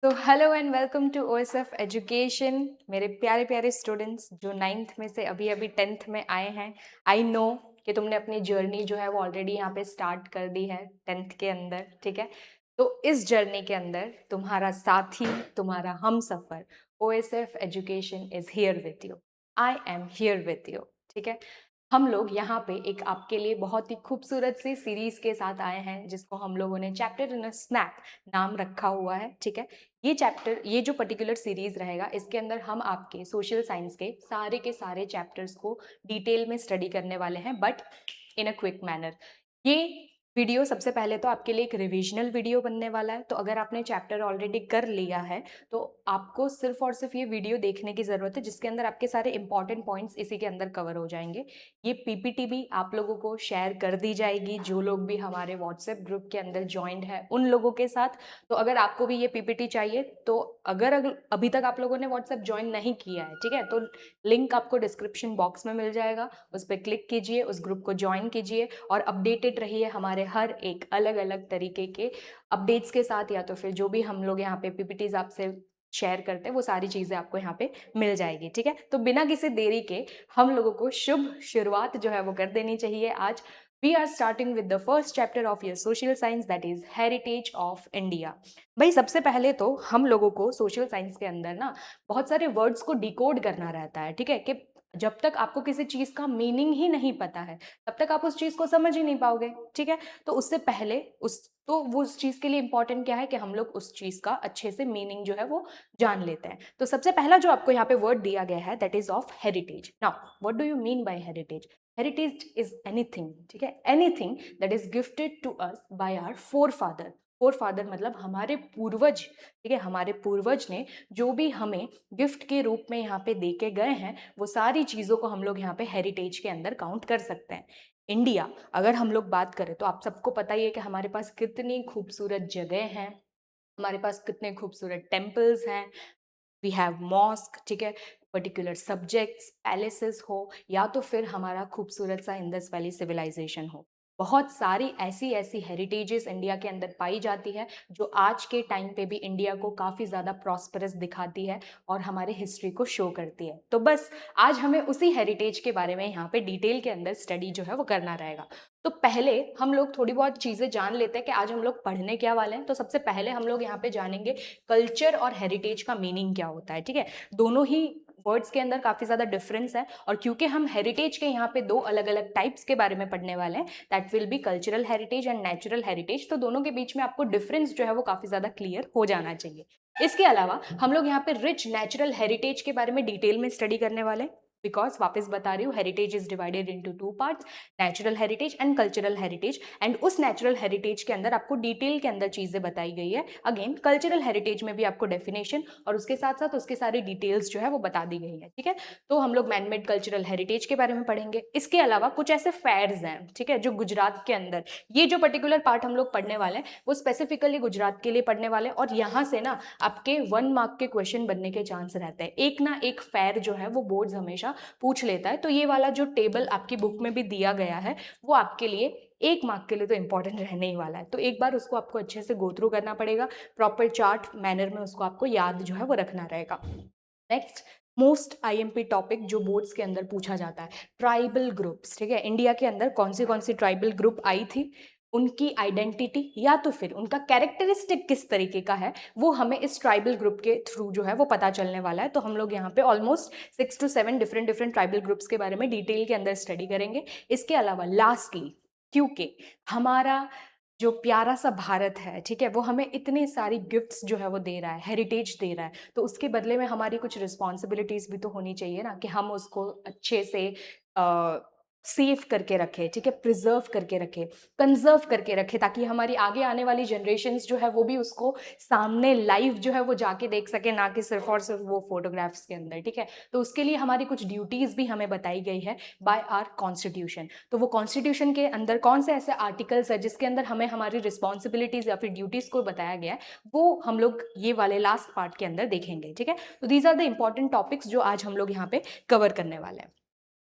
तो hello and welcome to OSF education. मेरे प्यारे प्यारे स्टूडेंट्स जो नाइन्थ में से अभी अभी टेंथ में आए हैं, आई नो कि तुमने अपनी जर्नी जो है वो ऑलरेडी यहाँ पे स्टार्ट कर दी है टेंथ के अंदर, ठीक है। तो इस जर्नी के अंदर तुम्हारा साथी, तुम्हारा हम सफ़र OSF education is here with you. I am here with you, ठीक है। हम लोग यहाँ पे एक आपके लिए बहुत ही खूबसूरत सी सीरीज के साथ आए हैं जिसको हम लोगों ने चैप्टर इन अ स्नैप नाम रखा हुआ है, ठीक है। ये जो पर्टिकुलर सीरीज रहेगा, इसके अंदर हम आपके सोशल साइंस के सारे चैप्टर्स को डिटेल में स्टडी करने वाले हैं, but in a quick manner. ये वीडियो सबसे पहले तो आपके लिए एक रिविजनल वीडियो बनने वाला है। तो अगर आपने चैप्टर ऑलरेडी कर लिया है तो आपको सिर्फ और सिर्फ ये वीडियो देखने की ज़रूरत है, जिसके अंदर आपके सारे इंपॉर्टेंट पॉइंट्स इसी के अंदर कवर हो जाएंगे। ये पीपीटी भी आप लोगों को शेयर कर दी जाएगी, जो लोग भी हमारे व्हाट्सएप ग्रुप के अंदर ज्वाइंट है उन लोगों के साथ। तो अगर आपको भी ये पीपीटी चाहिए तो अगर अभी तक आप लोगों ने व्हाट्सएप ज्वाइन नहीं किया है, ठीक है, तो लिंक आपको डिस्क्रिप्शन बॉक्स में मिल जाएगा। उस पर क्लिक कीजिए, उस ग्रुप को ज्वाइन कीजिए और अपडेटेड रहिए हमारे हर एक अलग अलग तरीके के अपडेट्स के साथ, या तो फिर जो भी हम लोग यहाँ पे पीपीटीज आपसे शेयर करते हैं वो सारी चीज़ें आपको यहाँ पे मिल जाएगी, ठीक है। तो बिना किसी देरी के हम लोगों को शुभ शुरुआत जो है वो कर देनी चाहिए आज। We are starting with the first chapter of your social science, that is heritage of India. भाई सबसे पहले तो हम लोगों को सोशल साइंस के अंदर ना बहुत सारे वर्ड्स को डिकोड करना रहता है, ठीक है। कि जब तक आपको किसी चीज का मीनिंग ही नहीं पता है तब तक आप उस चीज को समझ ही नहीं पाओगे, ठीक है। तो उससे पहले वो उस चीज के लिए इंपॉर्टेंट क्या है कि हम लोग उस चीज का अच्छे से मीनिंग जो है वो जान लेते हैं। तो सबसे पहला जो आपको यहाँ पे वर्ड दिया गया है that is of heritage. Now what do you mean by heritage? Heritage is anything, ठीक है, anything that is gifted to us by our forefather. Forefather मतलब हमारे पूर्वज, ठीक है। हमारे पूर्वज ने जो भी हमें गिफ्ट के रूप में यहाँ पे दे के गए हैं वो सारी चीज़ों को हम लोग यहाँ पे हेरिटेज के अंदर काउंट कर सकते हैं। इंडिया अगर हम लोग बात करें तो आप सबको पता ही है कि हमारे पास कितनी खूबसूरत जगह हैं, हमारे पास कितने खूबसूरत टेम्पल्स हैं। वी हैव मॉस्क, ठीक है, पर्टिकुलर सब्जेक्ट्स, पैलेसेस हो या तो फिर हमारा खूबसूरत सा इंडस वैली सिविलाइजेशन हो। बहुत सारी ऐसी ऐसी हेरिटेजेस इंडिया के अंदर पाई जाती है जो आज के टाइम पे भी इंडिया को काफ़ी ज़्यादा प्रॉस्परस दिखाती है और हमारे हिस्ट्री को शो करती है। तो बस आज हमें उसी हेरिटेज के बारे में यहाँ पे डिटेल के अंदर स्टडी जो है वो करना रहेगा। तो पहले हम लोग थोड़ी बहुत चीज़ें जान लेते हैं कि आज हम लोग पढ़ने क्या वाले हैं। तो सबसे पहले हम लोग यहाँ पे जानेंगे कल्चर और हेरिटेज का मीनिंग क्या होता है, ठीक है। दोनों ही वर्ड्स के अंदर काफ़ी ज़्यादा डिफरेंस है और क्योंकि हम हेरिटेज के यहाँ पे दो अलग अलग टाइप्स के बारे में पढ़ने वाले हैं, that will be cultural heritage and natural heritage. तो दोनों के बीच में आपको डिफरेंस जो है वो काफ़ी ज़्यादा क्लियर हो जाना चाहिए। इसके अलावा हम लोग यहाँ पे रिच नेचुरल हेरिटेज के बारे में डिटेल में स्टडी करने वाले हैं, बिकॉज वापस बता रही हूँ heritage is divided into two parts, natural heritage and cultural heritage. And उस नेचुरल हेरिटेज के अंदर आपको डिटेल के अंदर चीज़ें बताई गई है। अगेन कल्चरल हेरिटेज में भी आपको डेफिनेशन और उसके साथ साथ उसके सारी डिटेल्स जो है वो बता दी गई है, ठीक है। तो हम लोग मैनमेड कल्चरल हेरिटेज के बारे में पढ़ेंगे। इसके अलावा कुछ ऐसे फेयर्स हैं, ठीक है, जो गुजरात के अंदर, ये जो पर्टिकुलर पार्ट हम लोग पढ़ने वाले हैं वो स्पेसिफिकली गुजरात के लिए पढ़ने वाले हैं और यहाँ से ना आपके 1 मार्क के क्वेश्चन बनने के चांस रहते हैं। एक ना एक फेयर जो है वो बोर्ड्स हमेशा पूछ लेता है। तो ये वाला जो टेबल आपकी बुक में भी दिया गया है वो आपके लिए 1 मार्क के लिए तो इंपॉर्टेंट रहने ही वाला है। तो एक बार उसको आपको अच्छे से गो थ्रू करना पड़ेगा, प्रॉपर चार्ट मैनर में उसको आपको याद जो है वो रखना रहेगा। नेक्स्ट मोस्ट आईएमपी टॉपिक जो बोर्ड्स के अंदर पूछा जाता है, ट्राइबल ग्रुप्स, ठीक है। इंडिया के अंदर कौन सी ट्राइबल ग्रुप आई थी, उनकी आइडेंटिटी या तो फिर उनका कैरेक्टरिस्टिक किस तरीके का है वो हमें इस ट्राइबल ग्रुप के थ्रू जो है वो पता चलने वाला है। तो हम लोग यहाँ पे almost 6 to 7 different different tribal groups के बारे में डिटेल के अंदर स्टडी करेंगे। इसके अलावा लास्टली, क्योंकि हमारा जो प्यारा सा भारत है, ठीक है, वो हमें इतनी सारी गिफ्ट्स जो है वो दे रहा है, हेरिटेज दे रहा है, तो उसके बदले में हमारी कुछ रिस्पॉन्सिबिलिटीज भी तो होनी चाहिए ना कि हम उसको अच्छे से सेव करके रखें, ठीक है, प्रिजर्व करके रखें, कंजर्व करके रखें, ताकि हमारी आगे आने वाली जनरेशन्स जो है वो भी उसको सामने लाइव जो है वो जाके देख सके, ना कि सिर्फ और सिर्फ वो फोटोग्राफ्स के अंदर, ठीक है। तो उसके लिए हमारी कुछ ड्यूटीज़ भी हमें बताई गई है बाय आर कॉन्स्टिट्यूशन। तो वो कॉन्स्टिट्यूशन के अंदर कौन से ऐसे आर्टिकल्स है जिसके अंदर हमें हमारी रिस्पॉन्सिबिलिटीज़ या फिर ड्यूटीज़ को बताया गया है, वो हम लोग ये वाले लास्ट पार्ट के अंदर देखेंगे, ठीक है। तो these are the important topics जो आज हम लोग यहाँ पे कवर करने वाले हैं।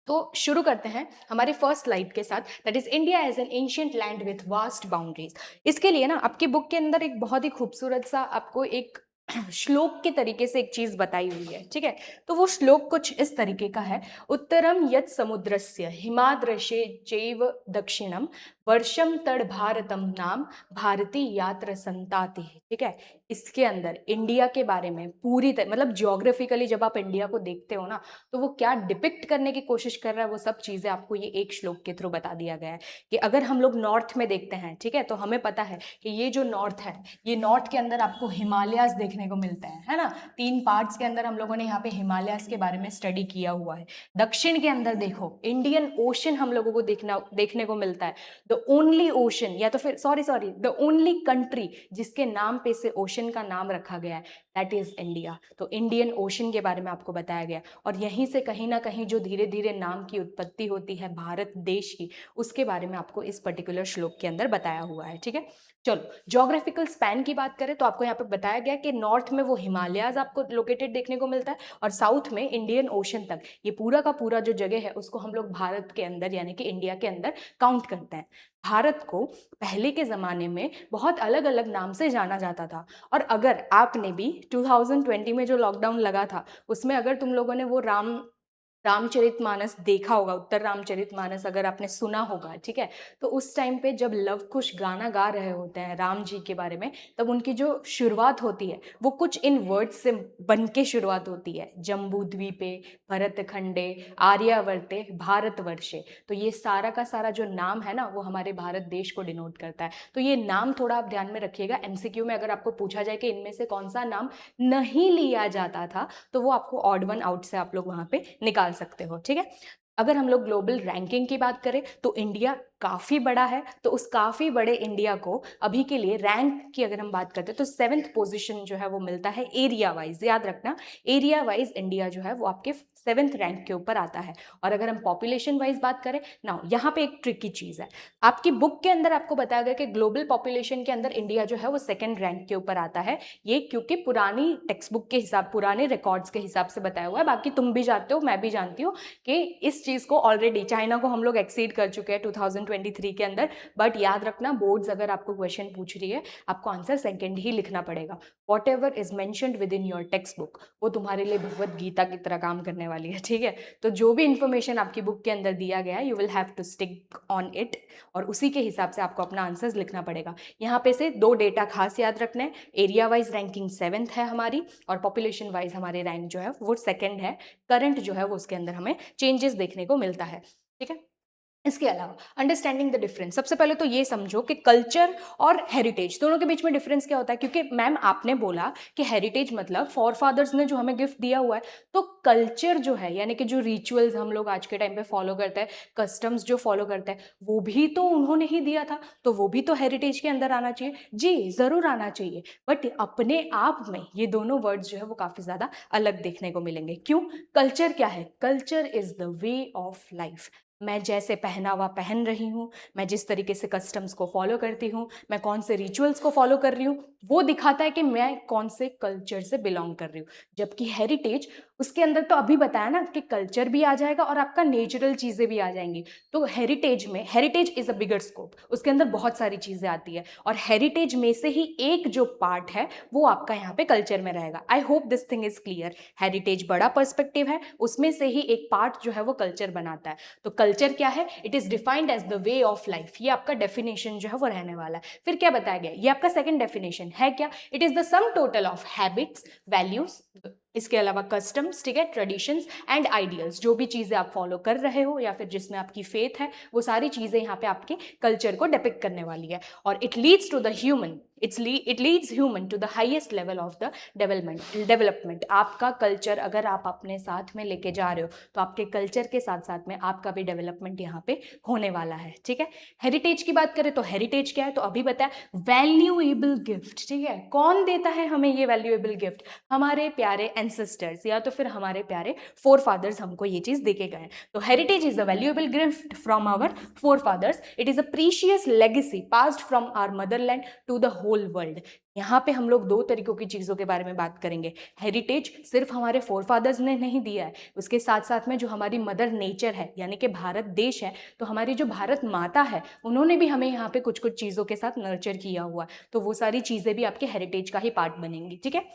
तो शुरू करते हैं हमारे फर्स्ट स्लाइड के साथ, that is India as an ancient land with vast boundaries. इसके लिए ना आपकी बुक के अंदर एक बहुत ही खूबसूरत सा आपको एक श्लोक के तरीके से एक चीज बताई हुई है, ठीक है। तो वो श्लोक कुछ इस तरीके का है, उत्तरम यत् समुद्रस्य हिमाद्रशे चैव दक्षिणम वर्षम तड़ भारतम नाम भारती यात्र संताति, ठीक है। इसके अंदर इंडिया के बारे में पूरी मतलब ज्योग्राफिकली जब आप इंडिया को देखते हो ना, तो वो क्या डिपिक्ट करने की कोशिश कर रहा है, वो सब चीजें आपको ये एक श्लोक के थ्रू बता दिया गया है। कि अगर हम लोग नॉर्थ में देखते हैं, ठीक है, तो हमें पता है कि ये जो नॉर्थ है, ये नॉर्थ के अंदर आपको हिमालयाज देखने को मिलते हैं, है ना। 3 पार्ट्स के अंदर हम लोगों ने यहाँ पे हिमालयाज के बारे में स्टडी किया हुआ है। दक्षिण के अंदर देखो इंडियन ओशन हम लोगों को देखने को मिलता है। द ओनली ओशन, या तो फिर सॉरी द ओनली कंट्री जिसके नाम पे से ओशन का नाम रखा गया है, दैट इज इंडिया। तो इंडियन ओशन के बारे में आपको बताया गया, और यहीं से कहीं ना कहीं जो धीरे धीरे नाम की उत्पत्ति होती है भारत देश की, उसके बारे में आपको इस पर्टिकुलर श्लोक के अंदर बताया हुआ है, ठीक है। चलो, ज्योग्राफिकल स्पैन की बात करें तो आपको यहाँ पे बताया गया कि नॉर्थ में वो हिमालयाज आपको लोकेटेड देखने को मिलता है, और साउथ में इंडियन ओशन तक ये पूरा का पूरा जो जगह है उसको हम लोग भारत के अंदर यानी कि इंडिया के अंदर काउंट करते हैं। भारत को पहले के ज़माने में बहुत अलग अलग नाम से जाना जाता था, और अगर आपने भी 2020 में जो लॉकडाउन लगा था उसमें अगर तुम लोगों ने वो रामचरितमानस देखा होगा, उत्तर रामचरितमानस अगर आपने सुना होगा, ठीक है, तो उस टाइम पे जब लव कुश गाना गा रहे होते हैं राम जी के बारे में, तब उनकी जो शुरुआत होती है वो कुछ इन वर्ड्स से बन के शुरुआत होती है, जम्बू द्वीपे भरत खंडे आर्यावर्ते भारतवर्षे। तो ये सारा का सारा जो नाम है ना, वो हमारे भारत देश को डिनोट करता है। तो ये नाम थोड़ा आप ध्यान में रखिएगा, एमसीक्यू में अगर आपको पूछा जाए कि इनमें से कौन सा नाम नहीं लिया जाता था, तो वो आपको ऑड वन आउट से आप लोग वहां पे निकाल सकते हो, ठीक है। अगर हम लोग ग्लोबल रैंकिंग की बात करें तो इंडिया काफ़ी बड़ा है, तो उस काफ़ी बड़े इंडिया को अभी के लिए रैंक की अगर हम बात करते हैं तो 7th पोजीशन जो है वो मिलता है एरिया वाइज, याद रखना एरिया वाइज इंडिया जो है वो आपके 7th रैंक के ऊपर आता है। और अगर हम पॉपुलेशन वाइज बात करें ना, यहाँ पे एक ट्रिकी चीज़ है, आपकी बुक के अंदर आपको बताया गया कि ग्लोबल पॉपुलेशन के अंदर इंडिया जो है वो 2nd रैंक के ऊपर आता है। ये क्योंकि पुरानी टेक्स्ट बुक के हिसाब, पुराने रिकॉर्ड्स के हिसाब से बताया हुआ है, बाकी तुम भी जानते हो मैं भी जानती हूँ कि इस चीज़ को ऑलरेडी चाइना को हम लोग एक्सीड कर चुके हैं 2023 के अंदर। बट याद रखना, बोर्ड्स अगर आपको क्वेश्चन पूछ रही है, आपको आंसर सेकंड ही लिखना पड़ेगा। What ever is mentioned with in your text book, वो तुम्हारे लिए भगवत गीता की तरह काम करने वाली है, ठीक है। तो जो भी इंफॉर्मेशन आपकी बुक के अंदर दिया गया है, you will have to stick on it, और उसी के हिसाब से आपको अपना आंसर्स लिखना पड़ेगा। यहाँ पे से 2 डेटा खास याद रखने, एरिया वाइज रैंकिंग 7th है हमारी, और पॉपुलेशन वाइज हमारे रैंक जो है वो 2nd है। करंट जो है वो उसके अंदर हमें चेंजेस देखने को मिलता है, ठीक है। इसके अलावा अंडरस्टैंडिंग द डिफरेंस, सबसे पहले तो ये समझो कि कल्चर और हेरिटेज दोनों के बीच में डिफरेंस क्या होता है। क्योंकि मैम आपने बोला कि हेरिटेज मतलब फॉर फादर्स ने जो हमें गिफ्ट दिया हुआ है, तो कल्चर जो है यानी कि जो रिचुअल्स हम लोग आज के टाइम पे फॉलो करते हैं, कस्टम्स जो फॉलो करते हैं, वो भी तो उन्होंने ही दिया था, तो वो भी तो हेरिटेज के अंदर आना चाहिए। जी ज़रूर आना चाहिए, बट अपने आप में ये दोनों वर्ड्स जो है वो काफ़ी ज़्यादा अलग देखने को मिलेंगे। क्यों? कल्चर क्या है? Culture is the way of life. मैं जैसे पहनावा पहन रही हूँ, मैं जिस तरीके से कस्टम्स को फॉलो करती हूँ, मैं कौन से रिचुअल्स को फॉलो कर रही हूँ, वो दिखाता है कि मैं कौन से कल्चर से बिलोंग कर रही हूँ। जबकि हेरिटेज, उसके अंदर तो अभी बताया ना कि कल्चर भी आ जाएगा और आपका नेचुरल चीज़ें भी आ जाएंगी। तो हेरिटेज में, heritage is a bigger scope, उसके अंदर बहुत सारी चीज़ें आती है, और हेरिटेज में से ही एक जो पार्ट है वो आपका यहाँ पे कल्चर में रहेगा। I hope this thing is clear. Heritage बड़ा पर्सपेक्टिव है, उसमें से ही एक पार्ट जो है वो कल्चर बनाता है। तो कल्चर क्या है? It is defined as the way of life, ये आपका डेफिनेशन जो है वो रहने वाला है। फिर क्या बताया गया? ये आपका सेकंड डेफिनेशन है क्या? It is the sum total of habits, values, इसके अलावा कस्टम्स, ठीक है, ट्रेडिशंस एंड आइडियल्स, जो भी चीज़ें आप फॉलो कर रहे हो या फिर जिसमें आपकी फेथ है, वो सारी चीज़ें यहाँ पे आपके कल्चर को डिपिक्ट करने वाली है। और it leads to the human, it leads human to the highest level of the development. आपका कल्चर अगर आप अपने साथ में लेके जा रहे हो, तो आपके कल्चर के साथ साथ में आपका भी डेवलपमेंट यहाँ पे होने वाला है, ठीक है। हेरिटेज की बात करें तो हेरिटेज क्या है? तो अभी बताया, वैल्यूएबल गिफ्ट, ठीक है। कौन देता है हमें ये वैल्यूएबल गिफ्ट? हमारे प्यारे एंसेस्टर्स या तो फिर हमारे प्यारे फोर फादर्स हमको ये चीज देके गए। तो heritage is a valuable gift from our forefathers, it is a precious legacy passed from our motherland to the whole world. यहाँ पे हम लोग 2 तरीकों की चीज़ों के बारे में बात करेंगे। हेरिटेज सिर्फ हमारे फोर फादर्स ने नहीं दिया है, उसके साथ साथ में जो हमारी मदर नेचर है यानी कि भारत देश है, तो हमारी जो भारत माता है, उन्होंने भी हमें यहाँ पे कुछ कुछ चीज़ों के साथ नर्चर किया हुआ है। तो वो सारी चीज़ें भी आपके हेरिटेज का ही पार्ट बनेंगी, ठीक है।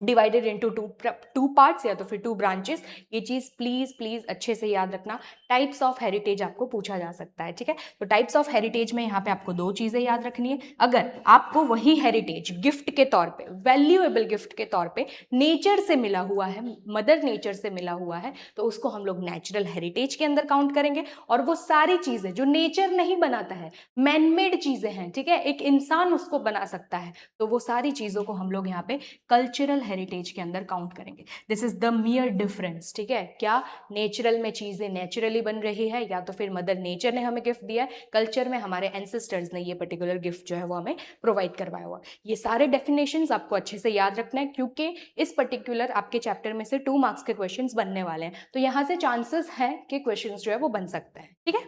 डिवाइडेड इनटू टू पार्ट्स या तो फिर टू ब्रांचेस। ये चीज प्लीज प्लीज अच्छे से याद रखना। टाइप्स ऑफ हेरिटेज आपको पूछा जा सकता है, ठीक है। तो टाइप्स ऑफ हेरिटेज में यहाँ पे आपको दो चीजें याद रखनी है। अगर आपको वही हेरिटेज गिफ्ट के तौर पे, वैल्यूएबल गिफ्ट के तौर पे नेचर से मिला हुआ है, मदर नेचर से मिला हुआ है, तो उसको हम लोग नेचुरल हेरिटेज के अंदर काउंट करेंगे। और वो सारी चीजें जो नेचर नहीं बनाता है, मैनमेड चीजें हैं, ठीक है, एक इंसान उसको बना सकता है, तो वो सारी चीजों को हम लोग यहाँ पे कल्चरल हेरिटेज के अंदर काउंट करेंगे। दिस इज द मियर डिफरेंस, ठीक है। क्या नेचुरल में चीजें नेचुरली बन रही है, या तो फिर मदर नेचर ने हमें गिफ्ट दिया है, कल्चर में हमारे एंसेस्टर्स ने ये पर्टिकुलर गिफ्ट जो है वो हमें प्रोवाइड करवाया हुआ। ये सारे डेफिनेशंस आपको अच्छे से याद रखना है, क्योंकि इस पर्टिकुलर आपके चैप्टर में से 2 मार्क्स के क्वेश्चंस बनने वाले हैं, तो यहां से चांसेस है कि क्वेश्चंस जो है वो बन सकते हैं, ठीक है।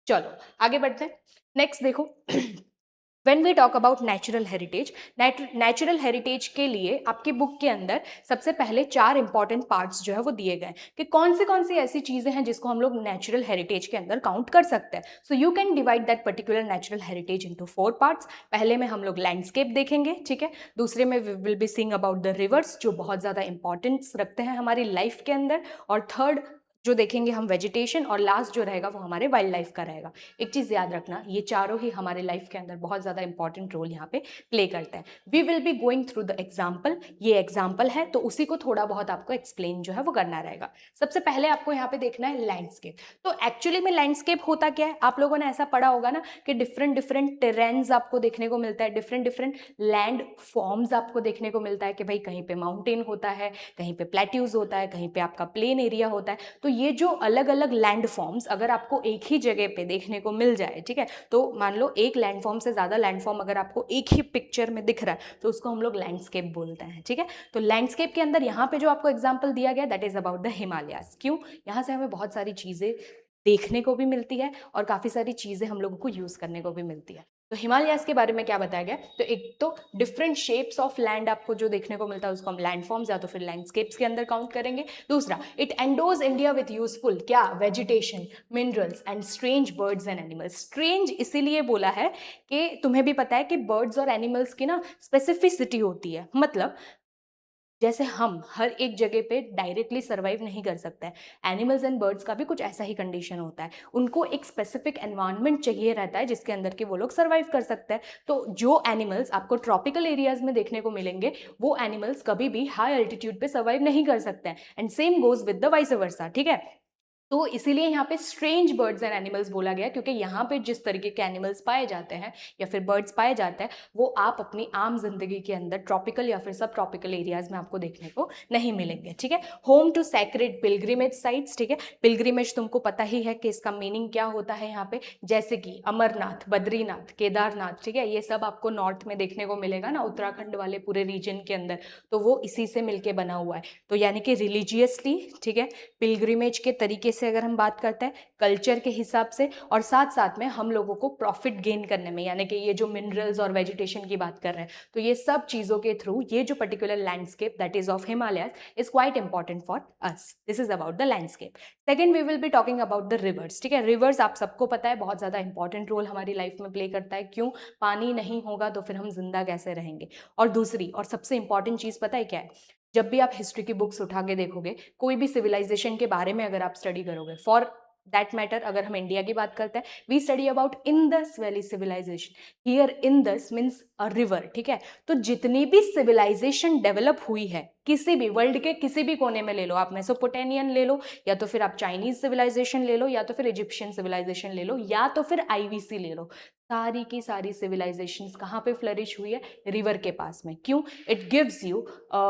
चलो आगे बढ़ते हैं। नेक्स्ट देखो When we talk about natural heritage, natural heritage के लिए आपकी बुक के अंदर सबसे पहले 4 इंपॉर्टेंट पार्ट्स जो है वो दिए गए कि कौन सी ऐसी चीजें हैं जिसको हम लोग नेचुरल हेरिटेज के अंदर काउंट कर सकते हैं। So you can divide that particular natural heritage into 4 parts. पहले में हम लोग लैंडस्केप देखेंगे, ठीक है। दूसरे में we will be seeing about the rivers, जो बहुत ज्यादा इंपॉर्टेंस रखते हैं हमारी लाइफ के अंदर, और थर्ड जो देखेंगे हम वेजिटेशन, और लास्ट जो रहेगा वो हमारे वाइल्ड लाइफ का रहेगा। एक चीज याद रखना, ये चारों ही हमारे लाइफ के अंदर बहुत ज्यादा इंपॉर्टेंट रोल यहाँ पे प्ले करते हैं। We will be going through the example. ये एग्जाम्पल है तो उसी को थोड़ा बहुत आपको एक्सप्लेन जो है वो करना रहेगा। सबसे पहले आपको यहाँ पे देखना है लैंडस्केप। तो एक्चुअली में लैंडस्केप होता क्या है, आप लोगों ने ऐसा पढ़ा होगा ना कि डिफरेंट डिफरेंट टेरेन्स आपको देखने को मिलता है, डिफरेंट डिफरेंट लैंड फॉर्म्स आपको देखने को मिलता है कि भाई कहीं पे माउंटेन होता है, कहीं पे प्लेट्यूज होता है, कहीं पे आपका प्लेन एरिया होता है। तो ये जो अलग अलग लैंड फॉर्म्स अगर आपको एक ही जगह पे देखने को मिल जाए, ठीक है, तो मान लो एक लैंड फॉर्म से ज्यादा लैंड फॉर्म अगर आपको एक ही पिक्चर में दिख रहा है, तो उसको हम लोग लैंडस्केप बोलते हैं, ठीक है। तो लैंडस्केप के अंदर यहाँ पे जो आपको एग्जाम्पल दिया गया that is about the Himalayas. क्यों? यहाँ से हमें बहुत सारी चीजें देखने को भी मिलती है और काफी सारी चीजें हम लोगों को यूज करने को भी मिलती है। तो हिमालयाज के बारे में क्या बताया गया, तो एक तो डिफरेंट शेप्स ऑफ लैंड आपको जो देखने को मिलता है उसको हम लैंडफॉर्म्स या तो फिर लैंडस्केप्स के अंदर काउंट करेंगे। दूसरा, it endows India with useful क्या, vegetation, minerals and strange birds and animals. Strange इसीलिए बोला है कि तुम्हें भी पता है कि बर्ड्स और एनिमल्स की ना स्पेसिफिसिटी होती है। मतलब जैसे हम हर एक जगह पे डायरेक्टली सर्वाइव नहीं कर सकते हैं, एनिमल्स एंड बर्ड्स का भी कुछ ऐसा ही कंडीशन होता है। उनको एक स्पेसिफिक एनवायरनमेंट चाहिए रहता है जिसके अंदर के वो लोग सर्वाइव कर सकते हैं। तो जो एनिमल्स आपको ट्रॉपिकल एरियाज में देखने को मिलेंगे, वो एनिमल्स कभी भी हाई एल्टीट्यूड पे सर्वाइव नहीं कर सकते हैं, and same goes with the vice versa, ठीक है। तो इसीलिए यहाँ पे स्ट्रेंज बर्ड्स एंड एनिमल्स बोला गया, क्योंकि यहाँ पे जिस तरीके के एनिमल्स पाए जाते हैं या फिर बर्ड्स पाए जाते हैं, वो आप अपनी आम जिंदगी के अंदर ट्रॉपिकल या फिर सब ट्रॉपिकल एरियाज में आपको देखने को नहीं मिलेंगे, ठीक है। Home to sacred pilgrimage sites, ठीक है। पिलग्रिमेज तुमको पता ही है कि इसका मीनिंग क्या होता है यहाँ पे, जैसे कि अमरनाथ, बद्रीनाथ, केदारनाथ, ठीक है, ये सब आपको नॉर्थ में देखने को मिलेगा ना, उत्तराखंड वाले पूरे रीजन के अंदर, तो वो इसी से मिलके बना हुआ है। तो यानी कि रिलीजियसली, ठीक है, पिलग्रिमेज के तरीके से अगर हम बात करते हैं, कल्चर के हिसाब से, और साथ साथ में हम लोगों को प्रॉफिट गेन करने में, यानी कि ये जो मिनरल्स और वेजिटेशन की बात कर रहे हैं, तो ये सब चीजों के थ्रू ये जो particular landscape that is of Himalayas is quite important for us. This is about the landscape. Second, we will be talking about the rivers, ठीक है। रिवर्स आप सबको पता है बहुत ज्यादा इंपॉर्टेंट रोल हमारी लाइफ में प्ले करता है। क्यों? पानी नहीं होगा तो फिर हम जिंदा कैसे रहेंगे। और दूसरी और सबसे इंपॉर्टेंट चीज पता है क्या है, जब भी आप हिस्ट्री की बुक्स उठा के देखोगे, कोई भी सिविलाइजेशन के बारे में अगर आप स्टडी करोगे, फॉर दैट मैटर अगर हम इंडिया की बात करते हैं, we study about Indus valley civilization. Here Indus means a river, ठीक है। तो जितनी भी सिविलाइजेशन डेवलप हुई है किसी भी वर्ल्ड के किसी भी कोने में ले लो, आप मेसोपोटामियन ले लो, या तो फिर आप चाइनीज सिविलाइजेशन ले लो, या तो फिर इजिप्शियन सिविलाइजेशन ले लो, या तो फिर आईवीसी ले लो, सारी की सारी सिविलाइजेशंस कहाँ पे फ्लरिश हुई है? रिवर के पास में। क्यों? It gives you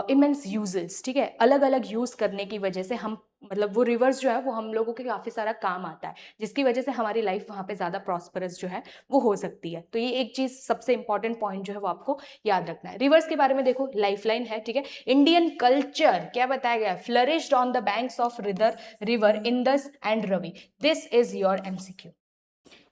immense uses, ठीक है। अलग अलग यूज करने की वजह से हम, मतलब वो रिवर्स जो है वो हम लोगों के काफी सारा काम आता है, जिसकी वजह से हमारी लाइफ वहाँ पे ज्यादा प्रॉस्परस जो है वो हो सकती है। तो ये एक चीज सबसे इंपॉर्टेंट पॉइंट जो है वो आपको याद रखना है। रिवर्स के बारे में देखो, लाइफलाइन है, ठीक है। इंडियन कल्चर क्या बताया गया? Flourished on the banks of river Indus and Ravi. This is your MCQ,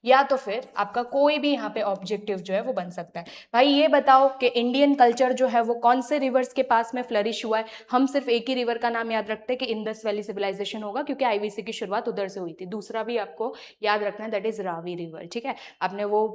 या तो फिर आपका कोई भी यहाँ पे ऑब्जेक्टिव जो है वो बन सकता है। भाई ये बताओ कि इंडियन कल्चर जो है वो कौन से रिवर्स के पास में फ्लरिश हुआ है? हम सिर्फ एक ही रिवर का नाम याद रखते हैं कि इंडस वैली सिविलाइजेशन होगा, क्योंकि आईवीसी की शुरुआत उधर से हुई थी। दूसरा भी आपको याद रखना है, दैट इज रावी रिवर, ठीक है। आपने वो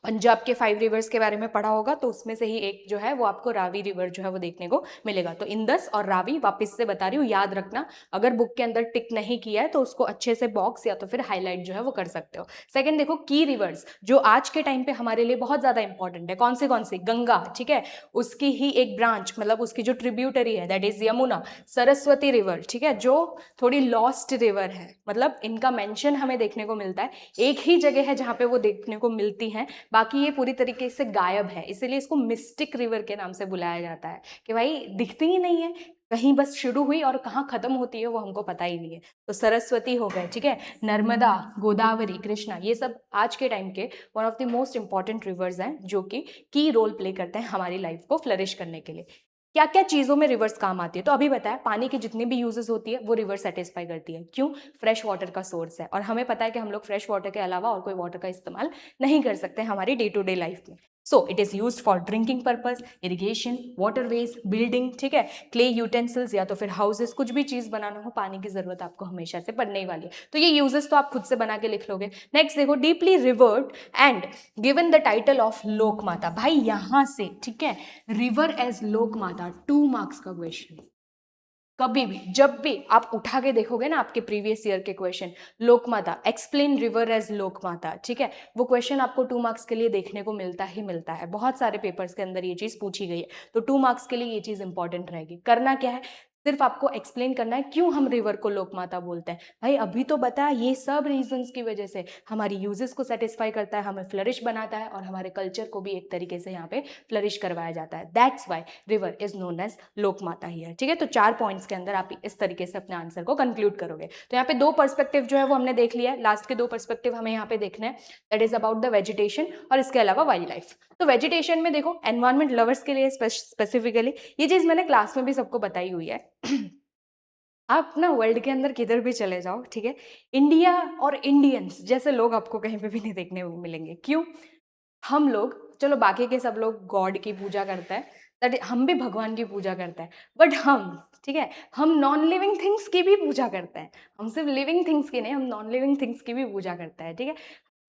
पंजाब के 5 रिवर्स के बारे में पढ़ा होगा, तो उसमें से ही एक जो है वो आपको रावी रिवर जो है वो देखने को मिलेगा। तो इंदस और रावी वापस से बता रही हूँ, याद रखना। अगर बुक के अंदर टिक नहीं किया है तो उसको अच्छे से बॉक्स या तो फिर हाईलाइट जो है वो कर सकते हो। सेकंड देखो, की रिवर्स जो आज के टाइम पे हमारे लिए बहुत ज्यादा इंपॉर्टेंट है। कौन सी? गंगा, ठीक है, उसकी ही एक ब्रांच, मतलब उसकी जो ट्रिब्यूटरी है that is Yamuna. Saraswati river, ठीक है, जो थोड़ी लॉस्ट रिवर है, मतलब इनका मेंशन हमें देखने को मिलता है, एक ही जगह है जहां पे वो देखने को मिलती है, बाकी ये पूरी तरीके से गायब है, इसीलिए इसको मिस्टिक रिवर के नाम से बुलाया जाता है कि भाई दिखती ही नहीं है, कहीं बस शुरू हुई और कहाँ खत्म होती है वो हमको पता ही नहीं है। तो सरस्वती हो गए, ठीक है, नर्मदा, गोदावरी, कृष्णा, ये सब आज के टाइम के one of the most important rivers हैं जो कि की रोल प्ले करते हैं हमारी लाइफ को फ्लरिश करने के लिए। क्या क्या चीजों में रिवर्स काम आती है, तो अभी बताया पानी की जितनी भी यूजेस होती है वो रिवर सेटिस्फाई करती है। क्यों? फ्रेश वाटर का सोर्स है, और हमें पता है कि हम लोग फ्रेश वाटर के अलावा और कोई वाटर का इस्तेमाल नहीं कर सकते हमारी डे टू डे लाइफ में। So it is used for drinking purpose, irrigation, waterways, building, ठीक है, क्ले यूटेंसिल्स या तो फिर हाउसेस, कुछ भी चीज बनाना हो पानी की जरूरत आपको हमेशा से पड़ने ही वाली है। तो ये यूजेस तो आप खुद से बना के लिख लोगे। नेक्स्ट देखो, deeply revered and given the title of लोक माता। भाई यहां से, ठीक है, रिवर एज लोक माता, 2 मार्क्स का क्वेश्चन। कभी भी जब भी आप उठा के देखोगे ना आपके प्रीवियस ईयर के क्वेश्चन, लोक माता, एक्सप्लेन रिवर एज लोक माता, ठीक है, वो क्वेश्चन आपको 2 मार्क्स के लिए देखने को मिलता ही मिलता है। बहुत सारे पेपर्स के अंदर ये चीज पूछी गई है, तो 2 मार्क्स के लिए ये चीज इंपॉर्टेंट रहेगी। करना क्या है, सिर्फ आपको एक्सप्लेन करना है क्यों हम रिवर को लोक माता बोलते हैं। भाई अभी तो बता, ये सब रीजंस की वजह से हमारी यूजेस को सेटिस्फाई करता है, हमें फ्लरिश बनाता है, और हमारे कल्चर को भी एक तरीके से यहाँ पे फ्लरिश करवाया जाता है। That's why river is known as लोक माता ही है, ठीक है। तो 4 पॉइंट्स के अंदर आप इस तरीके से अपने आंसर को कंक्लूड करोगे। तो यहाँ पे 2 पर्सपेक्टिव जो है वो हमने देख लिया है, लास्ट के 2 पर्सपेक्टिव हमें यहाँ पे देखने हैं, that is about the vegetation और इसके अलावा वाइल्ड लाइफ। तो वेजिटेशन में देखो, एनवायरमेंट लवर्स के लिए स्पेसिफिकली ये चीज मैंने क्लास में भी सबको बताई हुई है। आप ना वर्ल्ड के अंदर किधर भी चले जाओ, ठीक है, इंडिया और इंडियंस जैसे लोग आपको कहीं पे भी नहीं देखने को मिलेंगे। क्यों? हम लोग, चलो बाकी के सब लोग गॉड की पूजा करते हैं, दैट हम भी भगवान की पूजा करते हैं, बट हम, ठीक है, हम नॉन लिविंग थिंग्स की भी पूजा करते हैं। हम सिर्फ लिविंग थिंग्स की नहीं, हम नॉन लिविंग थिंग्स की भी पूजा करते हैं, ठीक है।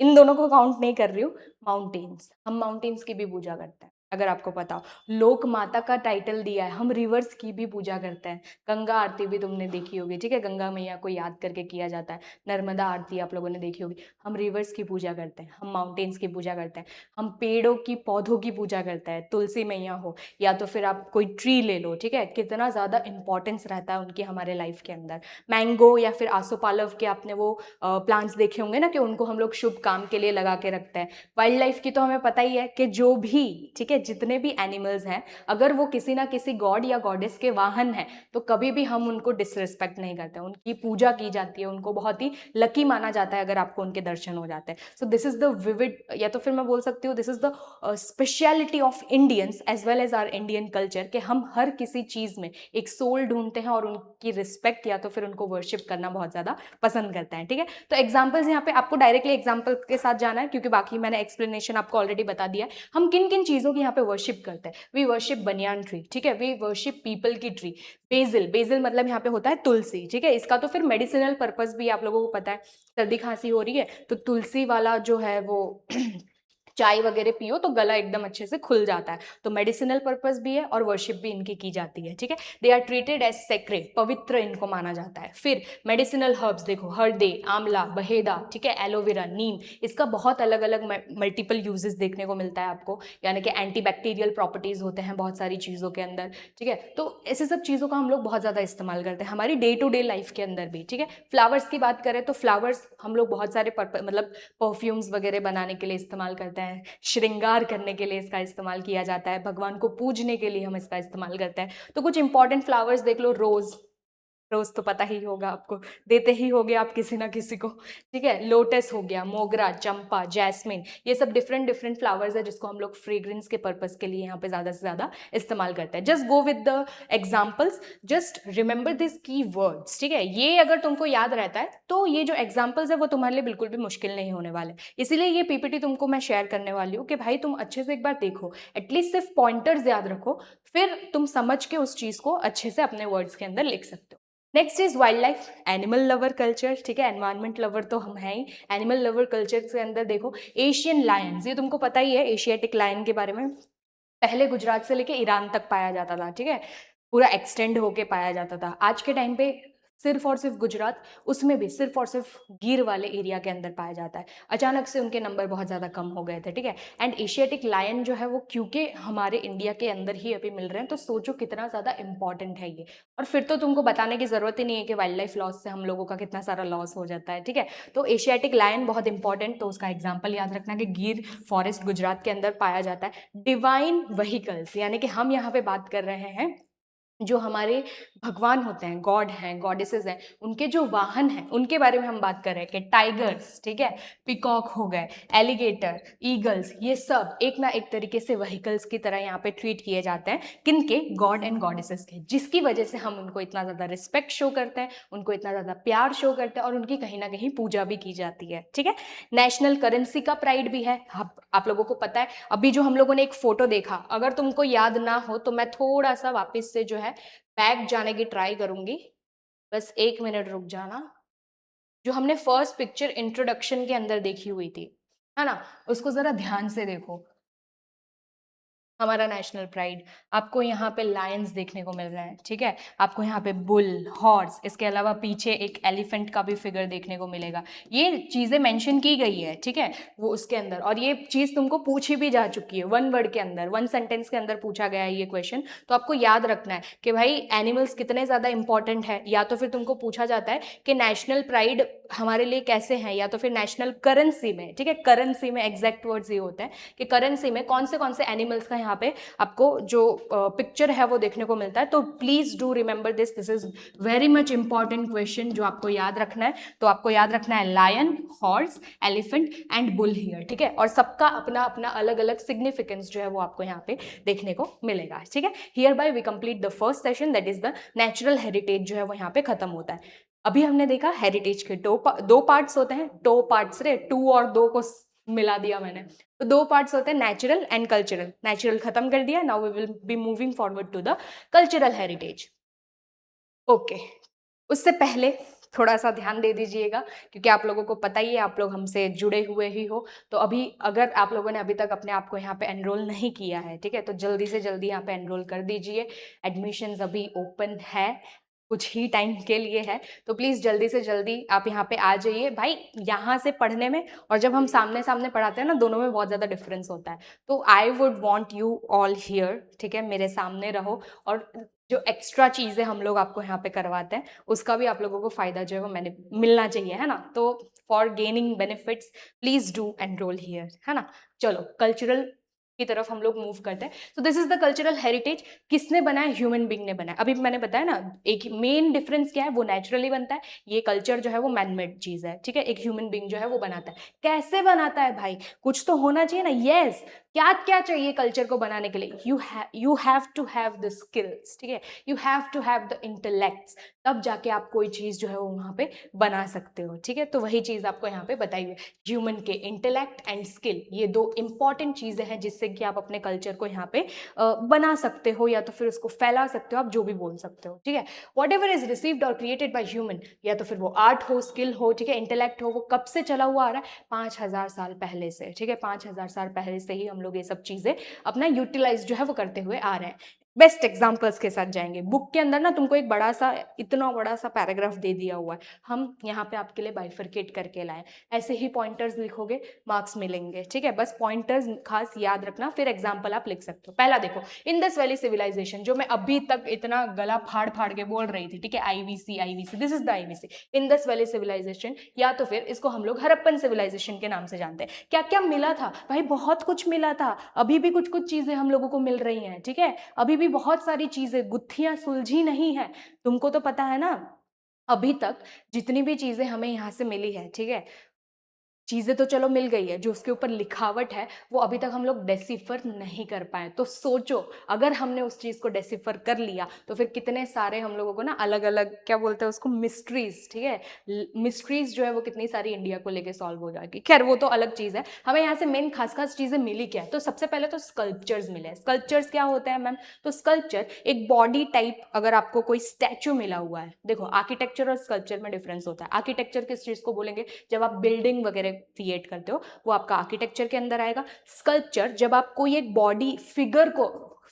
इन दोनों को काउंट नहीं कर रही हूँ। माउंटेन्स, हम माउंटेन्स की भी पूजा करते हैं, अगर आपको पता हो। लोक माता का टाइटल दिया है, हम रिवर्स की भी पूजा करते हैं। गंगा आरती भी तुमने देखी होगी, ठीक है, गंगा मैया को याद करके किया जाता है। नर्मदा आरती आप लोगों ने देखी होगी। हम रिवर्स की पूजा करते हैं, हम माउंटेन्स की पूजा करते हैं, हम पेड़ों की, पौधों की पूजा करते हैं। तुलसी मैया हो या तो फिर आप कोई ट्री ले लो, ठीक है, कितना ज़्यादा इंपॉर्टेंस रहता है उनकी हमारे लाइफ के अंदर। मैंगो या फिर आसोपालव के आपने वो प्लांट्स देखे होंगे ना, कि उनको हम लोग शुभ काम के लिए लगा के रखते हैं। वाइल्ड लाइफ की तो हमें पता ही है कि जो भी, ठीक है, जितने भी एनिमल्स हैं, अगर वो किसी ना किसी गॉड या गॉडेस के वाहन हैं, तो कभी भी हम उनको डिसरिस्पेक्ट नहीं करते, उनकी पूजा की जाती है, उनको बहुत ही लकी माना जाता है अगर आपको उनके दर्शन हो जाते हैं। So this is the vivid, या तो फिर मैं बोल सकती हूँ this is the speciality of Indians as well as our Indian culture, कि हम हर किसी चीज में एक सोल ढूंढते हैं और उनकी रिस्पेक्ट या तो फिर उनको वर्शिप करना बहुत ज्यादा पसंद करते हैं, ठीक है। तो एग्जाम्पल्स यहाँ पे आपको डायरेक्टली एग्जाम्पल के साथ जाना है, क्योंकि बाकी मैंने एक्सप्लेनेशन आपको ऑलरेडी बता दिया है। हम किन किन चीजों की यहाँ पे वर्शिप करते हैं। वी वर्शिप बनियान ट्री, ठीक है, वी वर्शिप पीपल की ट्री। बेजिल, बेजिल मतलब यहाँ पे होता है तुलसी, ठीक है, इसका तो फिर मेडिसिनल पर्पस भी आप लोगों को पता है। सर्दी खांसी हो रही है तो तुलसी वाला जो है वो चाय वगैरह पियो तो गला एकदम अच्छे से खुल जाता है। तो मेडिसिनल पर्पस भी है और वर्शिप भी इनकी की जाती है, ठीक है। They are treated as sacred, पवित्र इनको माना जाता है। फिर मेडिसिनल हर्ब्स देखो, हरदे, आंवला, बहेदा, ठीक है, एलोवेरा, नीम, इसका बहुत अलग अलग मल्टीपल यूजेस देखने को मिलता है आपको, यानी कि एंटीबैक्टीरियल प्रॉपर्टीज होते हैं बहुत सारी चीज़ों के अंदर, ठीक है। तो ऐसे सब चीज़ों का हम लोग बहुत ज़्यादा इस्तेमाल करते हैं हमारी डे टू डे लाइफ के अंदर भी, ठीक है। फ्लावर्स की बात करें तो फ्लावर्स हम लोग बहुत सारे मतलब परफ्यूम्स वगैरह बनाने के लिए इस्तेमाल करते हैं, श्रृंगार करने के लिए इसका इस्तेमाल किया जाता है, भगवान को पूजने के लिए हम इसका इस्तेमाल करते हैं। तो कुछ इंपॉर्टेंट फ्लावर्स देख लो, रोज, रोज तो पता ही होगा आपको, देते ही होगे आप किसी ना किसी को, ठीक है। लोटस हो गया, मोगरा, चंपा, जैस्मिन, ये सब डिफरेंट डिफरेंट फ्लावर्स है जिसको हम लोग फ्रेग्रेंस के पर्पस के लिए यहाँ पे ज्यादा से ज्यादा इस्तेमाल करते हैं। Just go with the examples, just remember this की वर्ड्स, ठीक है। ये अगर तुमको याद रहता है तो ये जो एग्जाम्पल्स है वो तुम्हारे लिए बिल्कुल भी मुश्किल नहीं होने वाले। इसीलिए ये पीपीटी तुमको मैं शेयर करने वाली हूँ कि भाई तुम अच्छे से एक बार देखो, एटलीस्ट सिर्फ पॉइंटर्स याद रखो, फिर तुम समझ के उस चीज को अच्छे से अपने वर्ड्स के अंदर लिख सकते हो। Next is wild life, animal lover culture, ठीक है, एनवायरमेंट लवर तो हम हैं ही। एनिमल लवर कल्चर के अंदर देखो एशियन लायंस, ये तुमको पता ही है एशियाटिक लायन के बारे में, पहले गुजरात से लेके ईरान तक पाया जाता था, ठीक है, पूरा एक्सटेंड होके पाया जाता था। आज के टाइम पे सिर्फ और सिर्फ गुजरात, उसमें भी सिर्फ और सिर्फ गिर वाले एरिया के अंदर पाया जाता है। अचानक से उनके नंबर बहुत ज़्यादा कम हो गए थे, ठीक है। एंड एशियाटिक लायन जो है वो क्योंकि हमारे इंडिया के अंदर ही अभी मिल रहे हैं, तो सोचो कितना ज़्यादा इंपॉर्टेंट है ये। और फिर तो तुमको बताने की ज़रूरत ही नहीं है कि वाइल्ड लाइफ लॉस से हम लोगों का कितना सारा लॉस हो जाता है, ठीक है। तो एशियाटिक लायन बहुत इंपॉर्टेंट, तो उसका एग्जाम्पल याद रखना कि गिर फॉरेस्ट गुजरात के अंदर पाया जाता है। डिवाइन व्हीकल्स, यानी कि हम यहाँ पे बात कर रहे हैं जो हमारे भगवान होते हैं, गॉड हैं, गॉडेसेस हैं, उनके जो वाहन हैं उनके बारे में हम बात कर रहे हैं कि टाइगर्स, ठीक है, पिकॉक हो गए, एलिगेटर, ईगल्स, ये सब एक ना एक तरीके से व्हीकल्स की तरह यहाँ पे ट्रीट किए जाते हैं, किनके, गॉड एंड गॉडेसेस के, जिसकी वजह से हम उनको इतना ज़्यादा रिस्पेक्ट शो करते हैं, उनको इतना ज़्यादा प्यार शो करते हैं और उनकी कहीं ना कहीं पूजा भी की जाती है, ठीक है। नेशनल करेंसी का प्राइड भी है, आप लोगों को पता है। अभी जो हम लोगों ने एक फोटो देखा, अगर तुमको याद ना हो तो मैं थोड़ा सा वापस से जो है बैक जाने की ट्राई करूंगी, बस 1 मिनट रुक जाना। जो हमने फर्स्ट पिक्चर इंट्रोडक्शन के अंदर देखी हुई थी, है ना, उसको जरा ध्यान से देखो। हमारा नेशनल प्राइड, आपको यहाँ पे लायंस देखने को मिल रहे हैं, ठीक है, आपको यहाँ पे बुल, हॉर्स, इसके अलावा पीछे एक एलिफेंट का भी फिगर देखने को मिलेगा। ये चीज़ें मेंशन की गई है, ठीक है, वो उसके अंदर, और ये चीज़ तुमको पूछी भी जा चुकी है, वन वर्ड के अंदर, वन सेंटेंस के अंदर पूछा गया है ये क्वेश्चन। तो आपको याद रखना है कि भाई एनिमल्स कितने ज़्यादा इंपॉर्टेंट है, या तो फिर तुमको पूछा जाता है कि नेशनल प्राइड हमारे लिए कैसे हैं, या तो फिर नेशनल करेंसी में, ठीक है, करेंसी में एग्जैक्ट वर्ड्स ये होते हैं कि करेंसी में कौन से एनिमल्स का यहाँ पे आपको जो पिक्चर है वो देखने को मिलता है। तो please do remember this, this is very much important question जो आपको याद रखना है। तो आपको याद रखना है lion, horse, elephant and bull here, ठीक है, और सबका अपना अपना अलग अलग सिग्निफिकेंस जो है वो आपको यहाँ पे देखने को मिलेगा, ठीक है। Hereby we complete the first session, that is the natural heritage जो है वो यहाँ पे खत्म होता है। अभी हमने देखा हेरिटेज के दो पार्ट्स होते हैं, दो पार्ट्स रे, टू और दो को मिला दिया मैंने, तो दो पार्ट्स होते हैं नेचुरल एंड कल्चरल। नेचुरल खत्म कर दिया, now we will be moving forward to the cultural heritage. Okay, उससे पहले थोड़ा सा ध्यान दे दीजिएगा, क्योंकि आप लोगों को पता ही है, आप लोग हमसे जुड़े हुए ही हो। तो अभी अगर आप लोगों ने अभी तक अपने आप को यहाँ पे एनरोल नहीं किया है, ठीक है, तो जल्दी से जल्दी यहाँ पे एनरोल कर दीजिए। एडमिशन्स अभी ओपन है, कुछ ही टाइम के लिए है, तो प्लीज़ जल्दी से जल्दी आप यहाँ पे आ जाइए भाई। यहाँ से पढ़ने में और जब हम सामने सामने पढ़ाते हैं ना, दोनों में बहुत ज़्यादा डिफरेंस होता है। तो I would want you all here, ठीक है, मेरे सामने रहो, और जो एक्स्ट्रा चीज़ें हम लोग आपको यहाँ पे करवाते हैं उसका भी आप लोगों को फ़ायदा जो है वो मैंने मिलना चाहिए, है ना। तो for gaining benefits please do enrol here, है ना। चलो कल्चरल की तरफ हम लोग मूव करते हैं। तो this is the cultural heritage. किसने बनाया? ह्यूमन बीइंग ने बनाया। अभी मैंने बताया ना, एक मेन डिफरेंस क्या है, वो नेचुरली बनता है, ये कल्चर जो है वो मैनमेड चीज है, ठीक है, एक ह्यूमन बीइंग जो है वो बनाता है। कैसे बनाता है भाई? कुछ तो होना चाहिए ना। यस, क्या क्या चाहिए कल्चर को बनाने के लिए? You have to have the skills, ठीक है, you have to have the intellects, तब जाके आप कोई चीज जो है वो वहां पे बना सकते हो, ठीक है। तो वही चीज आपको यहाँ पे बताई हुई, ह्यूमन के इंटेलेक्ट एंड स्किल, ये दो इंपॉर्टेंट चीजें हैं जिससे कि आप अपने कल्चर को यहाँ पे बना सकते हो, या तो फिर उसको फैला सकते हो, आप जो भी बोल सकते हो, ठीक है। वॉट एवर इज रिसीव्ड और क्रिएटेड बाय ह्यूमन, या तो फिर वो आर्ट हो, स्किल हो, ठीक है, इंटेलेक्ट हो, वो कब से चला हुआ आ रहा है? 5,000 साल पहले से, ठीक है, 5,000 साल पहले से ही हम लोग ये सब चीजें अपना यूटिलाइज जो है वो करते हुए आ रहे हैं। बेस्ट एग्जाम्पल्स के साथ जाएंगे। बुक के अंदर ना तुमको एक बड़ा सा, इतना बड़ा सा पैराग्राफ दे दिया हुआ है, हम यहाँ पे आपके लिए बाइफरकेट करके लाए। ऐसे ही पॉइंटर्स लिखोगे, मार्क्स मिलेंगे, ठीक है। बस पॉइंटर्स खास याद रखना, फिर एग्जाम्पल आप लिख सकते हो। पहला देखो, इंडस वैली सिविलाइजेशन, जो मैं अभी तक इतना गला फाड़ फाड़ के बोल रही थी, ठीक है, IVC IVC, this is the IVC, Indus valley civilization, या तो फिर इसको हम लोग हड़प्पन सिविलाइजेशन के नाम से जानते हैं। क्या क्या मिला था भाई? बहुत कुछ मिला था, अभी भी कुछ कुछ चीजें हम लोगों को मिल रही हैं, ठीक है, अभी भी बहुत सारी चीजें, गुत्थियां सुलझी नहीं है। तुमको तो पता है ना, अभी तक जितनी भी चीजें हमें यहाँ से मिली है, ठीक है, चीज़ें तो चलो मिल गई है, जो उसके ऊपर लिखावट है वो अभी तक हम लोग डेसिफर नहीं कर पाए। तो सोचो अगर हमने उस चीज़ को डेसिफर कर लिया तो फिर कितने सारे हम लोगों को ना अलग अलग क्या बोलते हैं उसको, मिस्ट्रीज, ठीक है, मिस्ट्रीज जो है वो कितनी सारी इंडिया को लेके सॉल्व हो जाएगी। खैर वो तो अलग चीज़ है। हमें यहाँ से मेन खास खास चीज़ें मिली क्या है, तो सबसे पहले तो स्कल्पचर्स मिले। स्कल्पचर्स क्या होते हैं मैम, तो स्कल्पचर एक बॉडी टाइप, अगर आपको कोई स्टैचू मिला हुआ है, देखो आर्किटेक्चर और स्कल्पचर में डिफरेंस होता है। आर्किटेक्चर किस चीज़ को बोलेंगे, जब आप बिल्डिंग वगैरह क्रिएट करते हो वो आपका आर्किटेक्चर के अंदर आएगा। स्कल्पचर जब आप कोई एक बॉडी फिगर को,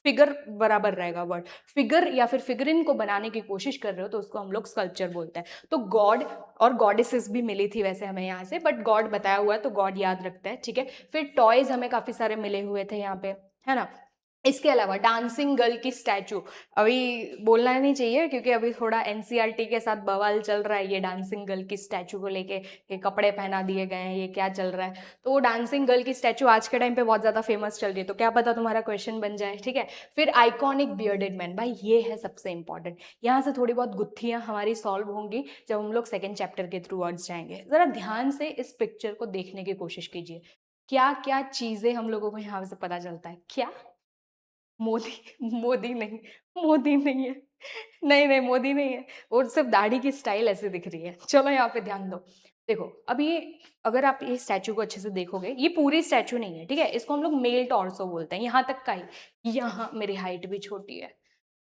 फिगर बराबर रहेगा वर्ड, फिगर या फिर फिगरिन को बनाने की कोशिश कर रहे हो तो उसको हम लोग स्कल्पचर बोलते हैं। तो गॉड और गॉडेसेस भी मिली थी वैसे हमें यहाँ से, बट गॉड बताया हुआ है तो गॉड याद रखता है, ठीक है। फिर टॉयज हमें काफी सारे मिले हुए थे यहाँ पे, है ना। इसके अलावा डांसिंग गर्ल की स्टैचू, अभी बोलना नहीं चाहिए क्योंकि अभी थोड़ा एनसीईआरटी के साथ बवाल चल रहा है, ये डांसिंग गर्ल की स्टैचू को लेके कि कपड़े पहना दिए गए हैं, ये क्या चल रहा है। तो वो डांसिंग गर्ल की स्टैचू आज के टाइम पे बहुत ज़्यादा फेमस चल रही है, तो क्या पता तुम्हारा क्वेश्चन बन जाए, ठीक है। फिर आइकॉनिक बियर्डेड मैन, भाई ये है सबसे इंपॉर्टेंट। यहाँ से थोड़ी बहुत गुत्थियाँ हमारी सॉल्व होंगी जब हम लोग सेकेंड चैप्टर के थ्रू वर्ड्स जाएंगे। ज़रा ध्यान से इस पिक्चर को देखने की कोशिश कीजिए, क्या क्या चीज़ें हम लोगों को यहाँ से पता चलता है। क्या मोदी, मोदी नहीं, मोदी नहीं है, नहीं नहीं मोदी नहीं है, और सिर्फ दाढ़ी की स्टाइल ऐसे दिख रही है। चलो यहाँ पे ध्यान दो। देखो अब ये, अगर आप ये स्टैचू को अच्छे से देखोगे, ये पूरी स्टैचू नहीं है, ठीक है, इसको हम लोग मेल टॉर्सो बोलते हैं, यहाँ तक का ही। यहाँ मेरी हाइट भी छोटी है,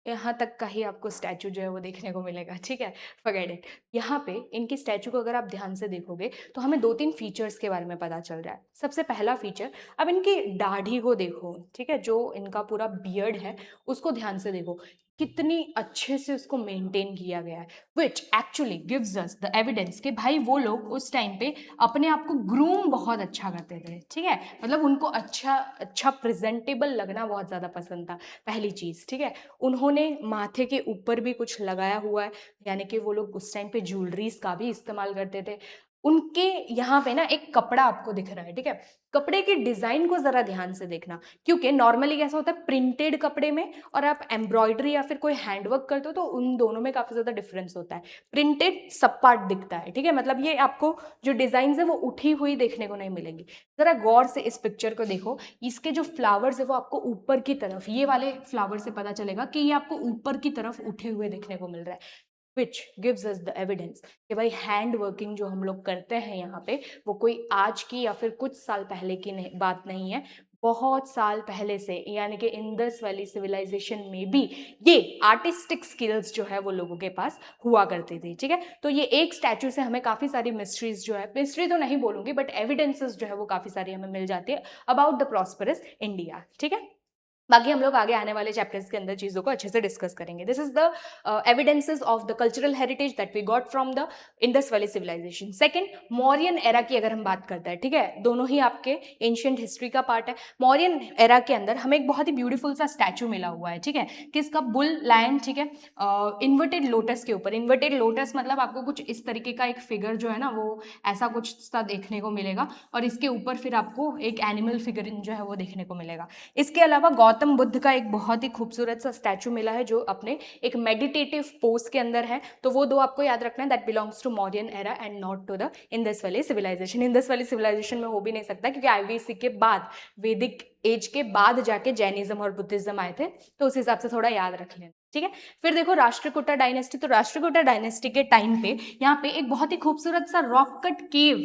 यहाँ तक का ही आपको स्टैचू जो है वो देखने को मिलेगा, ठीक है, फॉरगेट इट। यहाँ पे इनकी स्टैचू को अगर आप ध्यान से देखोगे तो हमें दो तीन फीचर्स के बारे में पता चल रहा है। सबसे पहला फीचर, अब इनकी दाढ़ी को देखो, ठीक है, जो इनका पूरा बियर्ड है उसको ध्यान से देखो, कितनी अच्छे से उसको मेंटेन किया गया है, which actually gives us the evidence कि भाई वो लोग उस टाइम पे अपने आप को ग्रूम बहुत अच्छा करते थे, ठीक है, मतलब उनको अच्छा अच्छा प्रेजेंटेबल लगना बहुत ज़्यादा पसंद था, पहली चीज़, ठीक है। उन्होंने माथे के ऊपर भी कुछ लगाया हुआ है, यानी कि वो लोग उस टाइम पे ज्वेलरीज का भी इस्तेमाल करते थे। उनके यहाँ पे ना एक कपड़ा आपको दिख रहा है, ठीक है, कपड़े के डिजाइन को जरा ध्यान से देखना, क्योंकि नॉर्मली कैसा होता है प्रिंटेड कपड़े में और आप एम्ब्रॉयडरी या फिर कोई हैंडवर्क करते हो तो उन दोनों में काफी ज्यादा डिफरेंस होता है। प्रिंटेड सपाट दिखता है, ठीक है, मतलब ये आपको जो डिजाइन है वो उठी हुई देखने को नहीं मिलेंगी। जरा गौर से इस पिक्चर को देखो, इसके जो फ्लावर्स है वो आपको ऊपर की तरफ, ये वाले फ्लावर से पता चलेगा कि ये आपको ऊपर की तरफ उठे हुए देखने को मिल रहा है, which gives us the evidence कि भाई हैंड वर्किंग जो हम लोग करते हैं यहाँ पे वो कोई आज की या फिर कुछ साल पहले की बात नहीं है, बहुत साल पहले से, यानी कि इंडस वैली सिविलाइजेशन में भी ये आर्टिस्टिक स्किल्स जो है वो लोगों के पास हुआ करती थी, ठीक है। तो ये एक स्टैचू से हमें काफी सारी मिस्ट्रीज जो है, मिस्ट्री तो नहीं बोलूंगी बट एविडेंसेस जो है वो काफी सारी हमें मिल जाती है अबाउट द प्रॉस्परस इंडिया, ठीक है। बाकी हम लोग आगे आने वाले चैप्टर्स के अंदर चीजों को अच्छे से डिस्कस करेंगे। This is the evidences of the cultural heritage that we got from the Indus valley civilization. Second, Mauryan era की अगर हम बात करते हैं, ठीक है, दोनों ही आपके एंशिएंट हिस्ट्री का पार्ट है। मौर्यन एरा के अंदर हमें एक बहुत ही ब्यूटीफुल सा स्टैचू मिला हुआ है, ठीक है, किसका, बुल लायन, ठीक है, इन्वर्टेड लोटस के ऊपर। इन्वर्टेड लोटस मतलब आपको कुछ इस तरीके का एक फिगर जो है ना वो ऐसा कुछ सा देखने को मिलेगा, और इसके ऊपर फिर आपको एक एनिमल फिगर जो है वो देखने को मिलेगा। इसके अलावा गौतम बुद्ध का एक बहुत ही खूबसूरत सा स्टैचू मिला है जो अपने एक मेडिटेटिव पोज के अंदर है। तो वो दो आपको याद रखना है, that belongs to Mauryan era and not to the Indus valley civilization. Indus valley civilization में हो भी नहीं सकता क्योंकि आईवीसी के बाद, वैदिक एज के बाद जाके जैनिज्म और बुद्धिज्म आए थे, तो उस हिसाब से थोड़ा याद रख लेना, ठीक है। फिर देखो राष्ट्रकूटा डायनेस्टी, तो राष्ट्रकूटा डायनेस्टी के टाइम पे यहाँ पे एक बहुत ही खूबसूरत सा रॉक कट केव,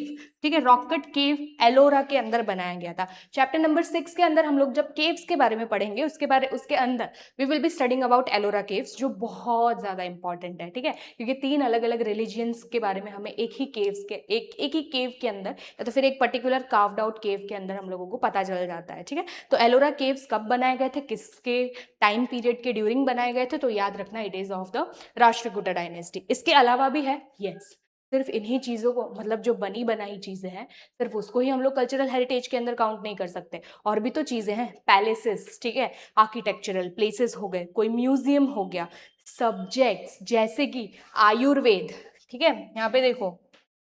ठीक है, रॉक कट केव एलोरा के अंदर बनाया गया था। चैप्टर नंबर 6 के अंदर हम लोग जब केव्स के बारे में पढ़ेंगे उसके अंदर we will be studying about Ellora caves, जो बहुत ज्यादा इंपॉर्टेंट है, ठीक है, क्योंकि 3 अलग अलग रिलीजियंस के बारे में हमें एक ही केव्स के एक ही केव के अंदर या तो फिर एक पर्टिकुलर कार्व्ड आउट केव के अंदर हम लोगों को पता चल जाता है, ठीक है। तो एलोरा केव्स कब बनाए गए थे, किसके टाइम पीरियड के ड्यूरिंग बनाए गए थे, तो याद रखना it is of the Rashtrakuta dynasty. इसके अलावा भी है, यस, सिर्फ इन्हीं चीजों को, मतलब जो बनी बनाई चीजें हैं सिर्फ उसको ही हम लोग कल्चरल हेरिटेज के अंदर काउंट नहीं कर सकते, और भी तो चीजें हैं, पैलेसेस, ठीक है, आर्किटेक्चरल प्लेसेस हो गए, कोई म्यूजियम हो गया, सब्जेक्ट्स जैसे कि आयुर्वेद, ठीक है, यहाँ पे देखो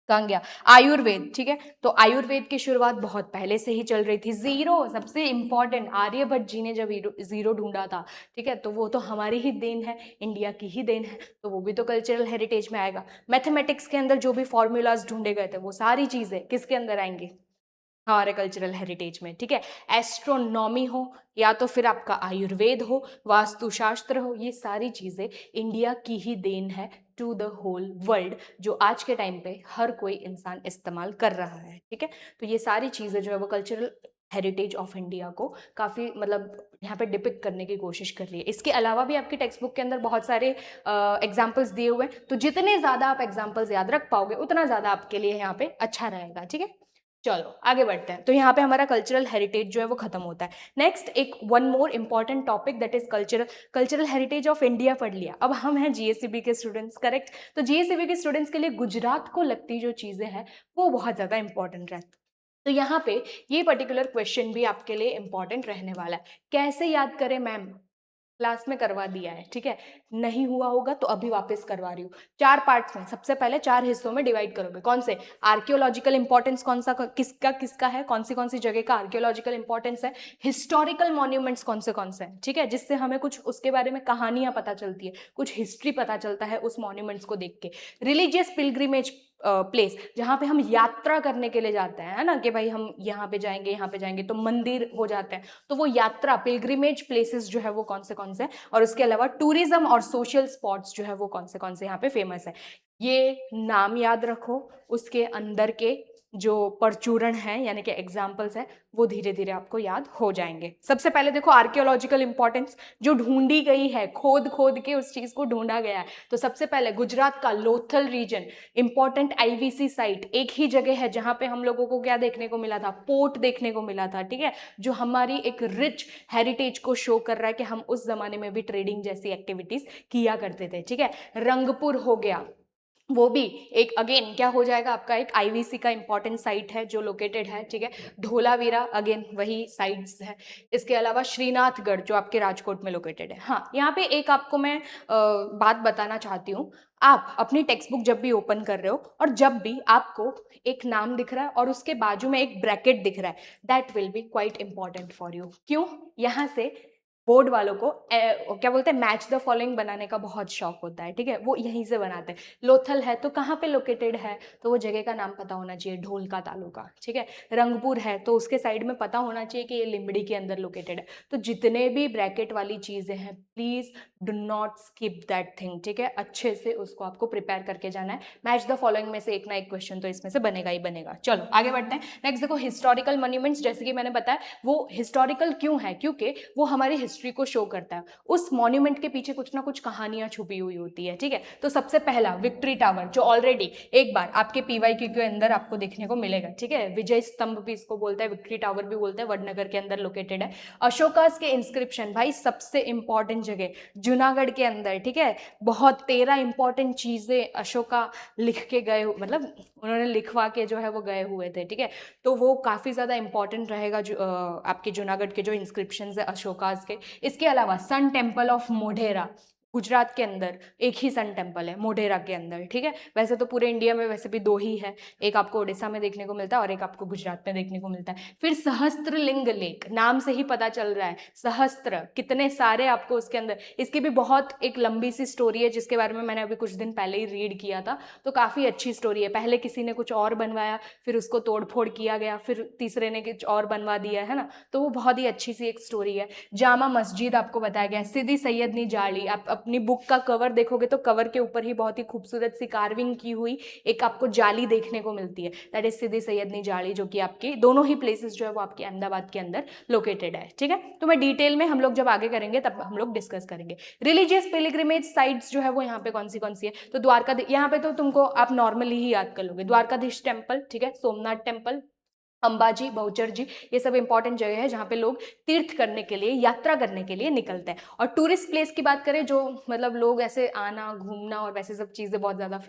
कहाँ गया, आयुर्वेद, ठीक है। तो आयुर्वेद की शुरुआत बहुत पहले से ही चल रही थी। जीरो सबसे इंपॉर्टेंट, आर्यभट्ट जी ने जब जीरो ढूंढा था, ठीक है, तो वो तो हमारी ही देन है, इंडिया की ही देन है, तो वो भी तो कल्चरल हेरिटेज में आएगा। मैथमेटिक्स के अंदर जो भी फॉर्मूलाज ढूंढे गए थे वो सारी चीजें किसके अंदर आएंगी, हमारे कल्चरल हेरिटेज में, ठीक है। एस्ट्रोनॉमी हो या तो फिर आपका आयुर्वेद हो, वास्तुशास्त्र हो, ये सारी चीजें इंडिया की ही देन है टू द होल वर्ल्ड, जो आज के टाइम पे हर कोई इंसान इस्तेमाल कर रहा है, ठीक है। तो ये सारी चीजें जो है वो कल्चरल हेरिटेज ऑफ इंडिया को काफ़ी मतलब यहाँ पे डिपिक्ट करने की कोशिश कर रही है। इसके अलावा भी आपकी टेक्स्ट बुक के अंदर बहुत सारे एग्जाम्पल्स दिए हुए हैं, तो जितने ज़्यादा आप एग्जाम्पल्स याद रख पाओगे उतना ज़्यादा आपके लिए यहाँ पे अच्छा रहेगा, ठीक है। चलो आगे बढ़ते हैं। तो यहाँ पे हमारा कल्चरल हेरिटेज जो है वो खत्म होता है। नेक्स्ट एक one more important topic that is cultural heritage of India पढ़ लिया। अब हम हैं जीएससीबी के स्टूडेंट्स, करेक्ट। तो जीएससीबी के स्टूडेंट्स के लिए गुजरात को लगती जो चीज़ें हैं वो बहुत ज़्यादा इंपॉर्टेंट रहती। तो यहाँ पे ये पर्टिकुलर क्वेश्चन भी आपके लिए इंपॉर्टेंट रहने वाला है। कैसे याद करें मैम, क्लास में करवा दिया है, ठीक है। नहीं हुआ होगा तो अभी वापस करवा रही हूँ। 4 पार्ट्स में, सबसे पहले 4 हिस्सों में डिवाइड करोगे। कौन से, आर्कियोलॉजिकल इंपॉर्टेंस कौन सा किसका है, कौन सी जगह का आर्कियोलॉजिकल इंपॉर्टेंस है, हिस्टोरिकल मॉन्यूमेंट्स कौन से हैं, ठीक है, जिससे हमें कुछ उसके बारे में कहानियां पता चलती है, कुछ हिस्ट्री पता चलता है उस मॉन्यूमेंट्स को देख के। रिलीजियस पिलग्रिमेज प्लेस, जहाँ पे हम यात्रा करने के लिए जाते हैं, है ना, कि भाई हम यहाँ पे जाएंगे तो मंदिर हो जाते हैं, तो वो यात्रा पिलग्रिमेज प्लेसेस जो है वो कौन से, और उसके अलावा टूरिज्म और सोशल स्पॉट्स जो है वो कौन से यहाँ पे फेमस है। ये नाम याद रखो, उसके अंदर के जो परचूरण है यानी कि एग्जाम्पल्स है वो धीरे धीरे आपको याद हो जाएंगे। सबसे पहले देखो आर्कियोलॉजिकल इंपॉर्टेंस जो ढूंढी गई है, खोद खोद के उस चीज को ढूंढा गया है। तो सबसे पहले गुजरात का Lothal region, important IVC site, एक ही जगह है जहां पे हम लोगों को क्या देखने को मिला था, पोर्ट देखने को मिला था, ठीक है, जो हमारी एक रिच हेरिटेज को शो कर रहा है कि हम उस जमाने में भी ट्रेडिंग जैसी एक्टिविटीज किया करते थे, ठीक है। रंगपुर हो गया, वो भी एक अगेन क्या हो जाएगा आपका, एक आईवीसी का इंपॉर्टेंट साइट है जो लोकेटेड है, ठीक है। धोलावीरा अगेन वही साइट्स है। इसके अलावा श्रीनाथगढ़ जो आपके राजकोट में लोकेटेड है। हाँ, यहाँ पे एक आपको मैं बात बताना चाहती हूँ। आप अपनी टेक्स्ट बुक जब भी ओपन कर रहे हो और जब भी आपको एक नाम दिख रहा है और उसके बाजू में एक ब्रैकेट दिख रहा है, that will be quite important for you. क्यों, यहाँ से बोर्ड वालों को क्या बोलते हैं, मैच द फॉलोइंग बनाने का बहुत शौक होता है, ठीक है, वो यहीं से बनाते हैं। लोथल है तो कहाँ पे लोकेटेड है, तो वो जगह का नाम पता होना चाहिए, ढोलका तालुका, ठीक है। रंगपुर है तो उसके साइड में पता होना चाहिए कि ये लिम्बड़ी के अंदर लोकेटेड है। तो जितने भी ब्रैकेट वाली चीज़ें हैं please do not skip that thing, ठीक है, अच्छे से उसको आपको प्रिपेयर करके जाना है। मैच द फॉलोइंग में से एक ना एक क्वेश्चन तो इसमें से बनेगा ही बनेगा। चलो आगे बढ़ते हैं। नेक्स्ट देखो हिस्टोरिकल मॉन्यूमेंट्स, जैसे कि मैंने बताया वो हिस्टोरिकल क्यों है, क्योंकि वो हमारी हिस्ट्री को शो करता है। उस मॉन्यूमेंट के पीछे कुछ ना कुछ कहानियां छुपी हुई होती है, ठीक है। तो सबसे पहला विक्ट्री टावर, जो ऑलरेडी एक बार आपके पीवाईक्यू के अंदर आपको देखने को मिलेगा, ठीक है। विजय स्तंभ भी इसको बोलते हैं, विक्ट्री टावर भी बोलते हैं, वडनगर के अंदर लोकेटेड है। अशोकास के इंस्क्रिप्शन, भाई सबसे इंपॉर्टेंट जगह जूनागढ़ के अंदर, ठीक है। बहुत 13 इंपॉर्टेंट चीजें अशोका लिख के गए, मतलब उन्होंने लिखवा के जो है वो गए हुए थे, ठीक है। तो वो काफी ज्यादा इंपॉर्टेंट रहेगा जो आपके जूनागढ़ के जो इंस्क्रिप्शंस है अशोकास के। इसके अलावा sun temple of Modhera, Gujarat के अंदर एक ही सन टेम्पल है मोढेरा के अंदर, ठीक है। वैसे तो पूरे इंडिया में वैसे भी 2 ही है, एक आपको उड़ीसा में देखने को मिलता है और एक आपको गुजरात में देखने को मिलता है। फिर सहस्त्रलिंग लेक, नाम से ही पता चल रहा है सहस्त्र, कितने सारे आपको उसके अंदर, इसकी भी बहुत एक लंबी सी स्टोरी है जिसके बारे में मैंने अभी कुछ दिन पहले ही रीड किया था। तो काफ़ी अच्छी स्टोरी है। पहले किसी ने कुछ और बनवाया, फिर उसको तोड़ फोड़ किया गया, फिर तीसरे ने कुछ और बनवा दिया, है ना। तो वो बहुत ही अच्छी सी एक स्टोरी है। जामा मस्जिद आपको बताया गया, सिदी सैयदनी जाली, आप अपनी बुक का कवर देखोगे तो कवर के ऊपर ही बहुत ही खूबसूरत सी कार्विंग की हुई एक आपको जाली देखने को मिलती है, दैट इज सिदी सैयदनी जाली, जो कि आपकी दोनों ही प्लेसेस जो है वो आपके अहमदाबाद के अंदर लोकेटेड है, ठीक है। तो मैं डिटेल में हम लोग जब आगे करेंगे तब हम लोग डिस्कस करेंगे। रिलीजियस पिलग्रिमेज साइट्स जो है वो यहाँ पे कौन सी है, तो द्वारका, यहाँ पे तो तुमको आप नॉर्मली ही याद कर लोगे, द्वारकाधीश टेम्पल, ठीक है, सोमनाथ टेम्पल, अंबाजी, बहुचर जी, ये सब इंपॉर्टेंट जगह है जहाँ पे लोग तीर्थ करने के लिए, यात्रा करने के लिए निकलते हैं। और टूरिस्ट प्लेस की बात करें जो मतलब लोग ऐसे आना, घूमना और वैसे सब चीज़ें बहुत ज़्यादा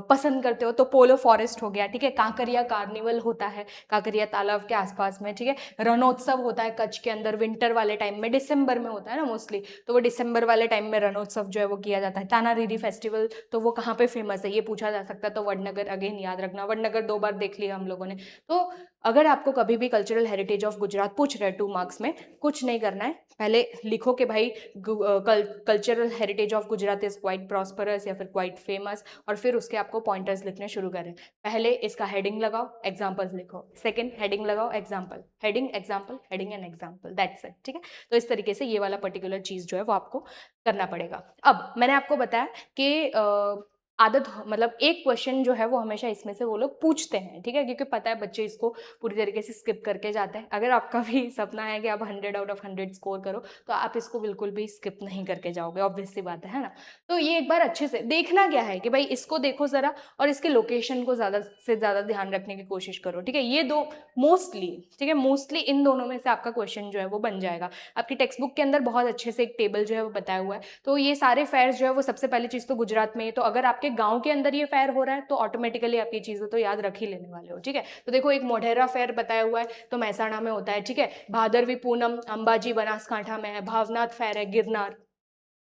पसंद करते हो, तो पोलो फॉरेस्ट हो गया, ठीक है। कांकरिया कार्निवल होता है कांकरिया तालाब के आसपास में, ठीक है। रणोत्सव होता है कच्छ के अंदर विंटर वाले टाइम में, दिसंबर में होता है ना मोस्टली, तो वो दिसंबर वाले टाइम में रणोत्सव जो है वो किया जाता है। ताना रीरी फेस्टिवल, तो वो कहाँ पे फेमस है ये पूछा जा सकता है, तो वडनगर, अगेन याद रखना, वडनगर 2 बार देख लिया हम लोगों ने। तो अगर आपको कभी भी कल्चरल हेरिटेज ऑफ गुजरात पूछ रहे हैं 2 मार्क्स में, कुछ नहीं करना है, पहले लिखो कि भाई cultural heritage of Gujarat is quite prosperous या फिर क्वाइट फेमस, और फिर उसके आपको पॉइंटर्स लिखने शुरू करें। पहले इसका हेडिंग लगाओ, एग्जाम्पल्स लिखो, सेकंड हेडिंग लगाओ, example, heading example, heading and example, that's it, ठीक है। तो इस तरीके से ये वाला पर्टिकुलर चीज जो है वो आपको करना पड़ेगा। अब मैंने आपको बताया कि आदत मतलब एक क्वेश्चन जो है वो हमेशा इसमें से वो लोग पूछते हैं, ठीक है, क्योंकि पता है बच्चे इसको पूरी तरीके से स्किप करके जाते हैं। अगर आपका भी सपना है कि आप 100 आउट ऑफ 100 स्कोर करो, तो आप इसको बिल्कुल भी स्किप नहीं करके जाओगे, ऑब्वियस सी बात है ना। तो ये एक बार अच्छे से देखना क्या है कि भाई इसको देखो जरा, और इसके लोकेशन को ज़्यादा से ज़्यादा ध्यान रखने की कोशिश करो, ठीक है। ये दो मोस्टली, ठीक है, मोस्टली इन दोनों में से आपका क्वेश्चन जो है वो बन जाएगा। आपकी टेक्स्ट बुक के अंदर बहुत अच्छे से एक टेबल जो है वो बताया हुआ है। तो ये सारे फेयर्स जो है वो सबसे पहली चीज़ तो गुजरात में है, तो अगर आपके गांव के अंदर ये फेयर हो रहा है तो ऑटोमेटिकली आप ये चीज़ें तो याद रख ही लेने वाले हो, ठीक है। तो देखो एक मोढेरा फेयर बताया हुआ है, तो महसाणा में होता है, ठीक है। भादरवी पूनम अंबाजी बनासकांठा में है, भावनाथ फेयर है गिरनार,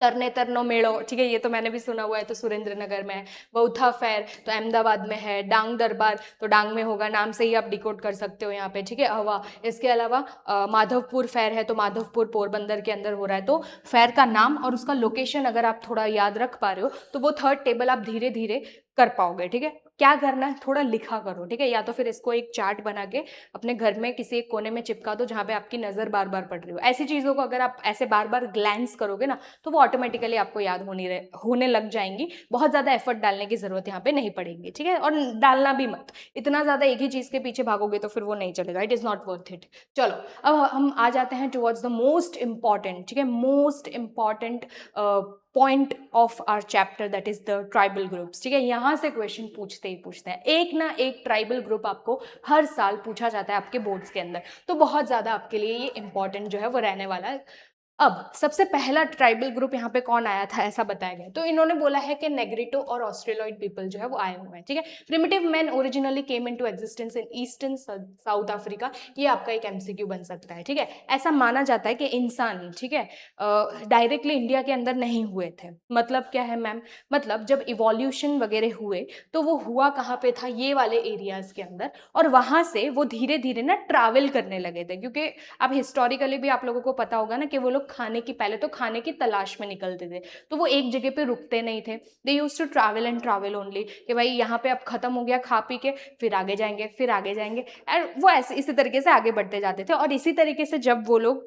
तरने तरनो मेड़ो, ठीक है, ये तो मैंने भी सुना हुआ है, तो सुरेंद्र नगर में है। वौथा फेयर तो अहमदाबाद में है। डांग दरबार तो डांग में होगा, नाम से ही आप डिकोड कर सकते हो यहाँ पे, ठीक है। हवा, इसके अलावा माधवपुर फेयर है, तो माधवपुर पोरबंदर के अंदर हो रहा है। तो फेयर का नाम और उसका लोकेशन अगर आप थोड़ा याद रख पा रहे हो, तो वो थर्ड टेबल आप धीरे धीरे कर पाओगे, ठीक है। क्या करना है, थोड़ा लिखा करो, ठीक है, या तो फिर इसको एक चार्ट बना के अपने घर में किसी एक कोने में चिपका दो जहाँ पे आपकी नज़र बार बार पड़ रही हो। ऐसी चीज़ों को अगर आप ऐसे बार बार ग्लैंस करोगे ना, तो वो ऑटोमेटिकली आपको याद होने लग जाएंगी। बहुत ज़्यादा एफर्ट डालने की ज़रूरत यहाँ पे नहीं पड़ेगी, ठीक है। और डालना भी मत, इतना ज़्यादा एक ही चीज़ के पीछे भागोगे तो फिर वो नहीं चलेगा, it is not worth it. चलो अब हम आ जाते हैं टुवर्ड्स द मोस्ट इंपॉर्टेंट, ठीक है, most important point of our chapter, that is the tribal groups, ठीक है। यहाँ से क्वेश्चन पूछते ही पूछते हैं, एक ना एक ट्राइबल ग्रुप आपको हर साल पूछा जाता है आपके बोर्ड्स के अंदर, तो बहुत ज़्यादा आपके लिए ये इंपॉर्टेंट जो है वो रहने वाला है। अब सबसे पहला ट्राइबल ग्रुप यहाँ पे कौन आया था ऐसा बताया गया, तो इन्होंने बोला है कि नेग्रिटो और ऑस्ट्रेलॉइड पीपल जो है वो आए हुए हैं, ठीक है। Primitive man originally came into existence in eastern south Africa, ये आपका एक एमसीक्यू बन सकता है, ठीक है। ऐसा माना जाता है कि इंसान, ठीक है, डायरेक्टली इंडिया के अंदर नहीं हुए थे। मतलब क्या है मैम, मतलब जब इवोल्यूशन वगैरह हुए तो वो हुआ कहाँ पे था, ये वाले एरियाज के अंदर, और वहां से वो धीरे धीरे ना ट्रैवल करने लगे थे, क्योंकि अब हिस्टोरिकली भी आप लोगों को पता होगा ना कि वो लोग खाने की, पहले तो खाने की तलाश में निकलते थे, तो वो एक जगह पे रुकते नहीं थे, they used to travel and travel only, कि भाई यहाँ पे अब खत्म हो गया खा पी के, फिर आगे जाएंगे, फिर आगे जाएंगे, और वो ऐसे इसी तरीके से आगे बढ़ते जाते थे। और इसी तरीके से जब वो लोग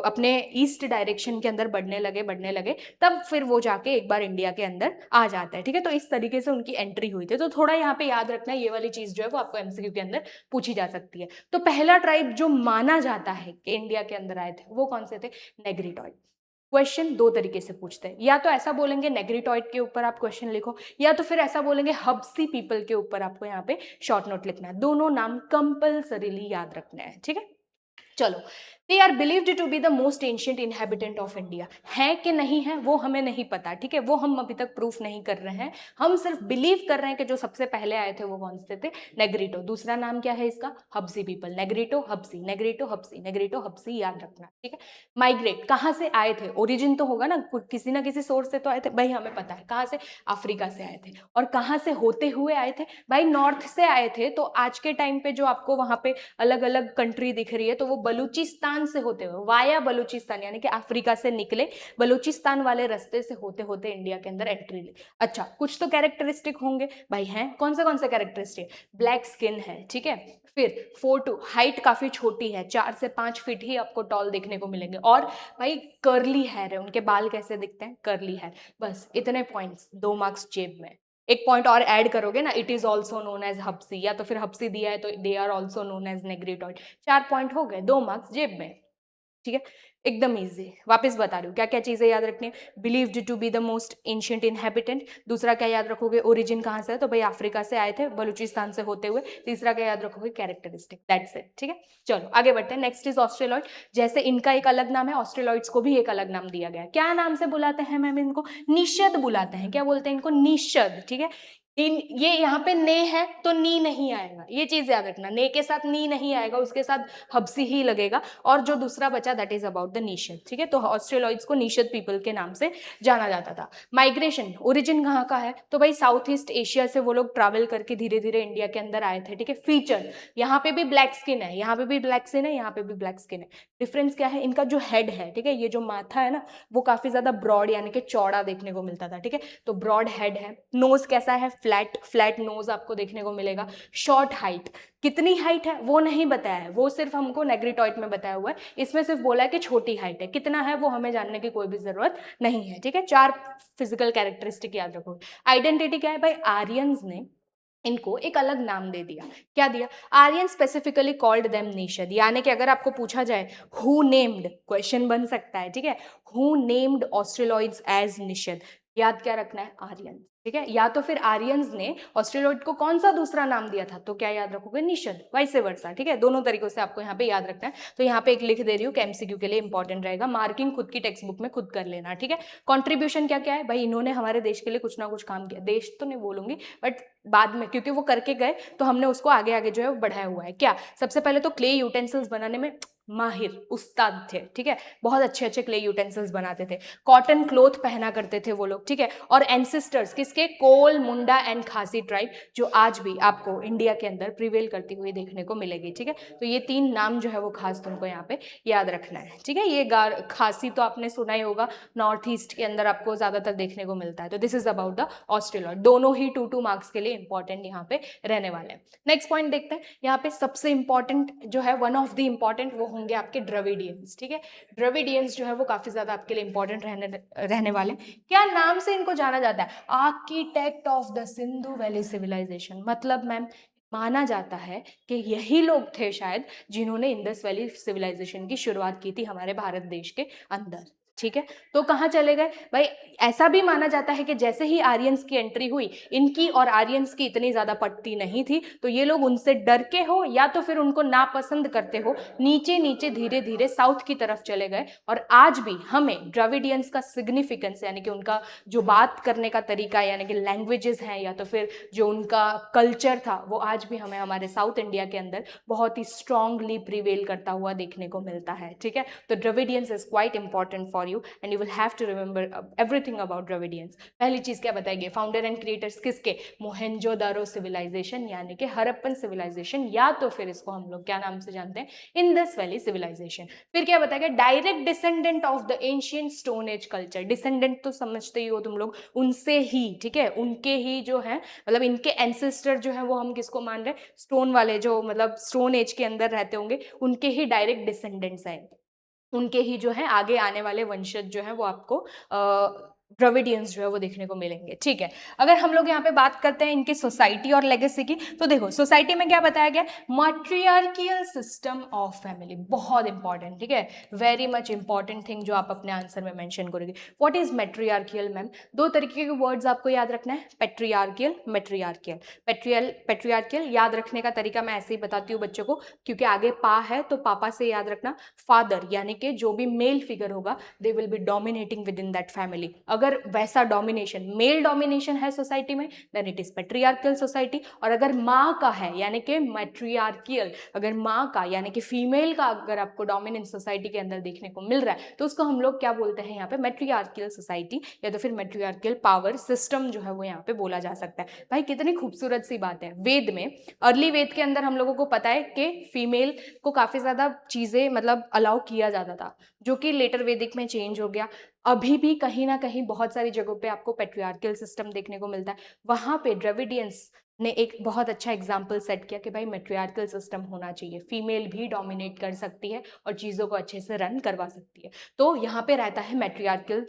अपने ईस्ट डायरेक्शन के अंदर बढ़ने लगे, तब फिर वो जाके एक बार इंडिया के अंदर आ जाता है, ठीक है। तो इस तरीके से उनकी एंट्री हुई थी, तो थोड़ा यहाँ पे याद रखना, ये वाली चीज जो है वो आपको एमसीक्यू के अंदर पूछी जा सकती है। तो पहला ट्राइब जो माना जाता है कि इंडिया के अंदर आए थे वो कौन से थे, नेग्रिटॉइड। क्वेश्चन दो तरीके से पूछते हैं, या तो ऐसा बोलेंगे नेग्रिटॉइड के ऊपर आप क्वेश्चन लिखो, या तो फिर ऐसा बोलेंगे हब्सी पीपल के ऊपर आपको यहाँ पे शॉर्ट नोट लिखना है। दोनों नाम कंपल्सरीली याद रखने हैं, ठीक है। चलो, they are believed to be the most ancient inhabitant of India, है कि नहीं है वो हमें नहीं पता, ठीक है, वो हम अभी तक प्रूफ नहीं कर रहे हैं, हम सिर्फ बिलीव कर रहे हैं कि जो सबसे पहले आए थे वो कौन से थे, नेग्रिटो। दूसरा नाम क्या है इसका, हब्सी पीपल, नेग्रिटो हब्सी, नेग्रिटो हब्सी, नेग्रिटो हब्सी, याद रखना, ठीक है। माइग्रेट कहाँ से आए थे, ओरिजिन तो होगा ना, किसी ना किसी सोर्स से तो आए थे भाई, हमें पता है कहाँ से, अफ्रीका से आए थे। और कहाँ से होते हुए आए थे भाई, नॉर्थ से आए थे। तो आज के टाइम पे जो आपको वहां पे अलग अलग कंट्री दिख रही है, तो वो बलूचिस्तान से होते हुए, वाया बलूचिस्तान, यानी कि अफ्रीका से निकले, बलूचिस्तान वाले रास्ते से होते होते इंडिया के अंदर एंट्री ली। अच्छा, कुछ तो कैरेक्टरिस्टिक होंगे भाई, हैं कौन से कैरेक्टरिस्टिक, ब्लैक स्किन है, ठीक है, फिर 4 to हाइट काफी छोटी है, 4 से 5 फीट ही आपको टॉल देखने को मिलेंगे, और भाई कर्ली हेयर है, उनके बाल कैसे दिखते हैं, कर्ली हेयर। बस इतने पॉइंट्स, 2 मार्क्स जेब में। एक पॉइंट और ऐड करोगे ना, it is also known as हब्सी, या तो फिर हब्सी दिया है तो they are also known as negritoid, 4 point हो गए, 2 मार्क्स जेब में। ठीक है, एकदम इजी। वापस बता रही हूँ क्या क्या चीजें याद रखनी है। Believed to be the most ancient inhabitant. दूसरा क्या याद रखोगे, ओरिजिन कहाँ से है, तो भाई अफ्रीका से आए थे बलूचिस्तान से होते हुए। तीसरा क्या याद रखोगे, कैरेक्टरिस्टिक, दैट्स इट। ठीक है, चलो आगे बढ़ते हैं। Next is Australoid. जैसे इनका एक अलग नाम है, ऑस्ट्रेलॉइड्स को भी एक अलग नाम दिया गया है। क्या नाम से बुलाते हैं मैम इनको, निषद बुलाते हैं। क्या बोलते हैं इनको, निषद। ठीक है, इन ये यहाँ पे ने है तो नी नहीं आएगा, ये चीज याद रखना, ने के साथ नी नहीं आएगा, उसके साथ हब्सी ही लगेगा। और जो दूसरा बचा दैट इज अबाउट द निषद। ठीक है, तो ऑस्ट्रेलॉइड्स को निषद पीपल के नाम से जाना जाता था। माइग्रेशन, ओरिजिन कहाँ का है, तो भाई साउथ ईस्ट एशिया से वो लोग ट्रैवल करके धीरे धीरे इंडिया के अंदर आए थे। ठीक है, फीचर, यहाँ पे भी ब्लैक स्किन है, यहाँ पे भी ब्लैक स्किन है, यहाँ पे भी ब्लैक स्किन है। डिफरेंस क्या है, इनका जो हेड है, ठीक है, ये जो माथा है ना, वो काफी ज्यादा ब्रॉड यानी कि चौड़ा देखने को मिलता था। ठीक है, तो ब्रॉड हेड है। नोज कैसा है, फ्लैट फ्लैट नोज आपको देखने को मिलेगा। शॉर्ट हाइट, कितनी हाइट है वो नहीं बताया है, वो सिर्फ हमको नेग्रिटॉइड में बताया हुआ है। इसमें सिर्फ बोला है कि छोटी हाइट है, कितना है वो हमें जानने की कोई भी जरूरत नहीं है। ठीक है, 4 फिजिकल कैरेक्टरिस्टिक याद रखो। आइडेंटिटी क्या है भाई, आर्यंस ने इनको एक अलग नाम दे दिया। क्या दिया, आर्यन स्पेसिफिकली कॉल्ड देम निषद। यानी कि अगर आपको पूछा जाए हु नेम्ड, क्वेश्चन बन सकता है। ठीक है, हु नेम्ड ऑस्ट्रेलॉइड्स एज निषद, याद क्या रखना है, आर्यन। ठीक है, या तो फिर आर्यंस ने ऑस्ट्रेलॉइड को कौन सा दूसरा नाम दिया था, तो क्या याद रखोगे, निषद, वाइस वर्सा। ठीक है, दोनों तरीकों से आपको यहाँ पे याद रखना है। तो यहाँ पे एक लिख दे रही हूँ कि एमसीक्यू के लिए इंपॉर्टेंट रहेगा, मार्किंग खुद की टेक्स्ट बुक में खुद कर लेना। ठीक है, कॉन्ट्रीब्यूशन क्या क्या है भाई, इन्होंने हमारे देश के लिए कुछ ना कुछ काम किया, देश तो नहीं बोलूंगी बट बाद में, क्योंकि वो करके गए तो हमने उसको आगे आगे जो है वो बढ़ाया हुआ है। क्या, सबसे पहले तो क्ले यूटेंसिल्स बनाने में माहिर उस्ताद थे। ठीक है, बहुत अच्छे अच्छे क्ले यूटेंसिल्स बनाते थे। कॉटन क्लोथ पहना करते थे वो लोग। ठीक है, और एंसेस्टर्स किसके, कोल, मुंडा एंड खासी ट्राइब, जो आज भी आपको इंडिया के अंदर प्रिवेल करती हुई देखने को मिलेगी। ठीक है, तो ये 3 नाम जो है वो खास तुमको यहाँ पे याद रखना है। ठीक है, ये खासी तो आपने सुना ही होगा, नॉर्थ ईस्ट के अंदर आपको ज्यादातर देखने को मिलता है। तो this is about the Australoid. दोनों ही 2-2 मार्क्स के लिए इंपॉर्टेंट यहाँ पे रहने वाले हैं। नेक्स्ट पॉइंट देखते हैं, यहाँ पे सबसे इंपॉर्टेंट जो है, वन ऑफ द इंपॉर्टेंट, वो होंगे आपके द्रविडियंस। ठीक है, द्रविडियंस जो है वो काफी ज्यादा आपके लिए इंपॉर्टेंट रहने वाले। क्या नाम से इनको जाना जाता है, architect of the Sindhu valley civilization. मतलब मैम माना जाता है कि यही लोग थे शायद जिन्होंने इंडस वैली सिविलाइजेशन की शुरुआत की थी हमारे भारत देश के अंदर। ठीक है, तो कहाँ चले गए भाई, ऐसा भी माना जाता है कि जैसे ही आर्यंस की एंट्री हुई, इनकी और आर्यंस की इतनी ज्यादा पटती नहीं थी, तो ये लोग उनसे डर के हो या तो फिर उनको नापसंद करते हो, नीचे नीचे धीरे धीरे साउथ की तरफ चले गए। और आज भी हमें द्रविडियंस का सिग्निफिकेंस, यानी कि उनका जो बात करने का तरीका, यानी कि लैंग्वेजेस हैं या तो फिर जो उनका कल्चर था, वो आज भी हमें हमारे साउथ इंडिया के अंदर बहुत ही स्ट्रांगली प्रिवेल करता हुआ देखने को मिलता है। ठीक है, तो Dravidians is quite important for you and you will have to remember everything about Dravidians. पहली चीज क्या बताएंगे, फाउंडर एंड क्रिएटर्स किसके, मोहेंजोदारो सिविलाइजेशन यानी कि हड़प्पन सिविलाइजेशन, या तो फिर इसको हम लोग क्या नाम से जानते हैं, इंडस वैली सिविलाइजेशन। फिर क्या बताएगा, direct descendant of the ancient stone age culture. Descendant तो समझते ही हो तुम लोग, उनसे ही, ठीक है, उनके ही जो है, मतलब इनके एंसेस्टर जो है वो हम किसको मान रहे हैं, स्टोन वाले, जो मतलब स्टोन एज के अंदर रहते होंगे, उनके ही डायरेक्ट डिसेंडेंट्स हैं, उनके ही जो है आगे आने वाले वंशज जो है वो आपको द्रविडियंस जो है वो देखने को मिलेंगे। ठीक है, अगर हम लोग यहाँ पे बात करते हैं इनकी सोसाइटी और लेगेसी की, तो देखो सोसाइटी में क्या बताया गया, मैट्रियार्कियल सिस्टम ऑफ फैमिली, बहुत इंपॉर्टेंट। ठीक है, वेरी मच इंपॉर्टेंट थिंग जो आप अपने आंसर में मेंशन करोगे। व्हाट इज मैट्रियार्कियल मैम, 2 तरीके के वर्ड्स आपको याद रखना है, पेट्रियार्कियल, मैट्रियार्कियल। पेट्रियार्कियल याद रखने का तरीका मैं ऐसे ही बताती हूँ बच्चों को, क्योंकि आगे पा है तो पापा से याद रखना, फादर यानी कि जो भी मेल फिगर होगा, they will be dominating within that family. अगर वैसा डोमिनेशन, मेल डोमिनेशन है सोसाइटी में, then it is patriarchal society. और अगर माँ का है यानी कि मैट्रियार्कियल, अगर माँ का यानी कि फीमेल का अगर आपको डोमिनेंस सोसाइटी के अंदर देखने को मिल रहा है, तो उसको हम लोग क्या बोलते हैं यहाँ पे, मैट्रियार्कियल सोसाइटी या तो फिर मैट्रियार्कियल पावर सिस्टम जो है वो यहाँ पे बोला जा सकता है। भाई कितनी खूबसूरत सी बात है, वेद में, अर्ली वेद के अंदर हम लोगों को पता है कि फीमेल को काफी ज्यादा चीजें मतलब अलाउ किया जाता था, जो कि लेटर वेदिक में चेंज हो गया। अभी भी कहीं ना कहीं बहुत सारी जगहों पे आपको पेट्रियार्कियल सिस्टम देखने को मिलता है। वहां पे द्रविडियंस ने एक बहुत अच्छा एग्जाम्पल सेट किया कि भाई मैट्रियार्कियल सिस्टम होना चाहिए, फीमेल भी डोमिनेट कर सकती है और चीज़ों को अच्छे से रन करवा सकती है। तो यहाँ पे रहता है मैट्रियार्कियल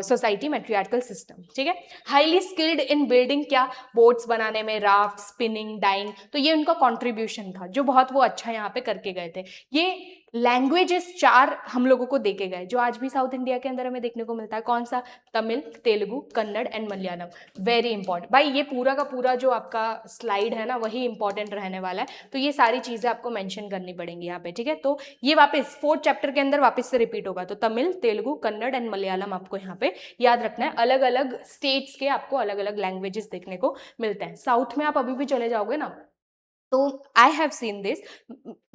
सोसाइटी, मैट्रियार्कियल सिस्टम। ठीक है, हाईली स्किल्ड इन बिल्डिंग, क्या, बोट्स बनाने में, राफ्ट, स्पिनिंग, डाइंग, तो ये उनका कॉन्ट्रीब्यूशन था जो बहुत वो अच्छा यहाँ पे करके गए थे। ये लैंग्वेजेस 4 हम लोगों को देखे गए जो आज भी साउथ इंडिया के अंदर हमें देखने को मिलता है। कौन सा? Tamil, Telugu, Kannada and Malayalam. Very important भाई, ये पूरा का पूरा जो आपका स्लाइड है ना वही इंपॉर्टेंट रहने वाला है, तो ये सारी चीजें आपको मेंशन करनी पड़ेंगी यहाँ पे, ठीक है। तो ये वापस 4th चैप्टर के अंदर वापस से रिपीट होगा, तो तमिल, तेलुगु, कन्नड़ एंड मलयालम आपको यहाँ पे याद रखना है। अलग अलग स्टेट्स के आपको अलग अलग लैंग्वेजेस देखने को मिलते हैं। साउथ में आप अभी भी चले जाओगे ना, तो आई हैव सीन दिस,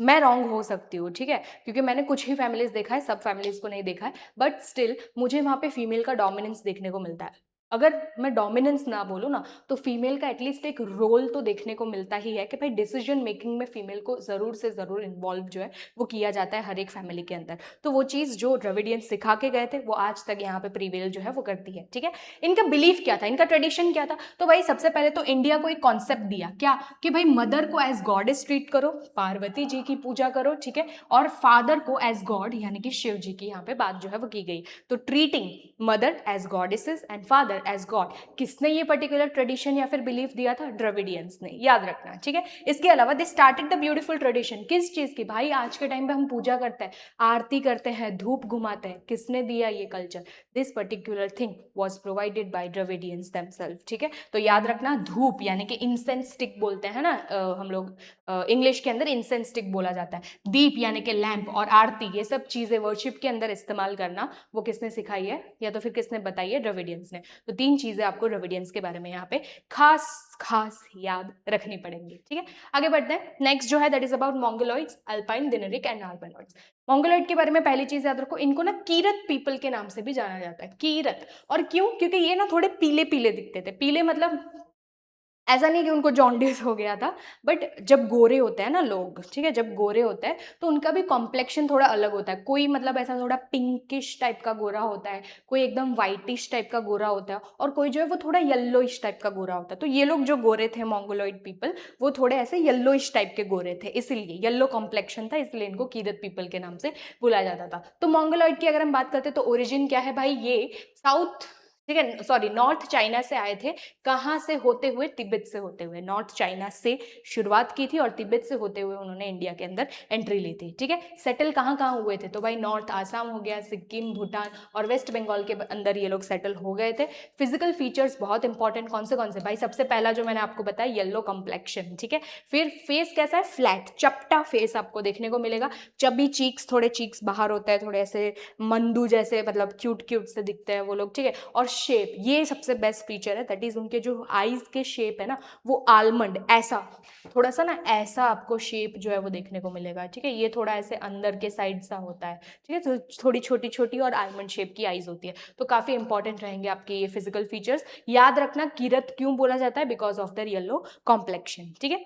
मैं रॉन्ग हो सकती हूँ, ठीक है, क्योंकि मैंने कुछ ही फैमिलीज देखा है, सब फैमिलीज को नहीं देखा है, बट स्टिल मुझे वहाँ पे फीमेल का डोमिनेंस देखने को मिलता है। अगर मैं डोमिनेंस ना बोलूँ ना, तो फीमेल का एटलीस्ट एक रोल तो देखने को मिलता ही है कि भाई डिसीजन मेकिंग में फीमेल को ज़रूर से ज़रूर इन्वॉल्व जो है वो किया जाता है हर एक फैमिली के अंदर। तो वो चीज़ जो द्रविडियंस सिखा के गए थे वो आज तक यहाँ पे प्रीवेल जो है वो करती है, ठीक है। इनका बिलीफ क्या था, इनका ट्रेडिशन क्या था? तो भाई सबसे पहले तो इंडिया को एक कॉन्सेप्ट दिया, क्या कि भाई मदर को एज गॉडेस ट्रीट करो, पार्वती जी की पूजा करो, ठीक है, और फादर को एज गॉड यानी कि शिव जी की यहाँ पे बात जो है वो की गई। तो treating mother as goddesses and father as god, किसने ये पर्टिकुलर ट्रेडिशन या फिर बिलीफ दिया था? द्रविडियंस ने, याद रखना, ठीक है। इसके अलावा they started the beautiful tradition, किस चीज की? भाई आज के टाइम पे हम पूजा करते हैं, आरती करते हैं, धूप घुमाते हैं, किसने दिया ये culture? This particular thing was provided by Dravidians themself, ठीक है। तो याद रखना, धूप यानी कि इंसेंस स्टिक बोलते हैं ना हम लोग, इंग्लिश के अंदर इंसेंस स्टिक बोला जाता है। दीप यानी कि लैंप और आरती, ये सब चीजें वर्शिप के अंदर इस्तेमाल करना वो किसने सिखाई है या तो फिर किसने बताई है? द्रविडियंस ने। तो 3 चीजें आपको द्रविडियंस के बारे में यहाँ पे खास खास याद रखनी पड़ेंगी, ठीक है। आगे बढ़ते हैं, नेक्स्ट जो है that is about Mongoloids, Alpine, Dinaric and Alpinoids. Mongoloid के बारे में पहली चीज याद रखो, इनको ना कीरत पीपल के नाम से भी जाना जाता है, कीरत। और क्यों? क्योंकि ये ना थोड़े पीले पीले दिखते थे। पीले मतलब ऐसा नहीं कि उनको जॉन्डिस हो गया था, बट जब गोरे होते हैं ना लोग, ठीक है, जब गोरे होते हैं तो उनका भी कॉम्प्लेक्शन थोड़ा अलग होता है। कोई मतलब ऐसा थोड़ा पिंकिश टाइप का गोरा होता है, कोई एकदम वाइटिश टाइप का गोरा होता है, और कोई जो है वो थोड़ा येल्लोइश टाइप का गोरा होता है। तो ये लोग जो गोरे थे मंगोलॉइड पीपल, वो थोड़े ऐसे येल्लोइश टाइप के गोरे थे, इसलिए येल्लो कॉम्प्लेक्शन था, इसलिए इनको कीरत पीपल के नाम से बुलाया जाता था। तो मंगोलॉइड की अगर हम बात करते हैं तो ओरिजिन क्या है भाई? ये साउथ, ठीक है, सॉरी, नॉर्थ चाइना से आए थे। कहाँ से होते हुए? तिब्बत से होते हुए। नॉर्थ चाइना से शुरुआत की थी और तिब्बत से होते हुए उन्होंने इंडिया के अंदर एंट्री ली थी, ठीक है। सेटल कहाँ कहाँ हुए थे? तो भाई नॉर्थ आसाम हो गया, सिक्किम, भूटान और वेस्ट बंगाल के अंदर ये लोग सेटल हो गए थे। फिजिकल फीचर्स बहुत इंपॉर्टेंट, कौन से? भाई सबसे पहला जो मैंने आपको बताया, येलो कॉम्प्लेक्शन, ठीक है। फिर फेस कैसा है? फ्लैट, चपटा फेस आपको देखने को मिलेगा। चबी चीक्स, थोड़े चीक्स बाहर होता है, थोड़े ऐसे मंदू जैसे, मतलब क्यूट क्यूट से दिखते हैं वो लोग, ठीक है। और शेप, ये सबसे बेस्ट फीचर है, दैट इज उनके जो आईज के शेप है ना वो आलमंड ऐसा, थोड़ा सा ना ऐसा आपको शेप जो है वो देखने को मिलेगा, ठीक है। ये थोड़ा ऐसे अंदर के साइड सा होता है, ठीक है। तो थोड़ी छोटी छोटी और आलमंड शेप की आईज होती है। तो काफी इंपॉर्टेंट रहेंगे आपके ये फिजिकल फीचर्स। याद रखना, किरत क्यों बोला जाता है? Because of their yellow complexion, ठीक है।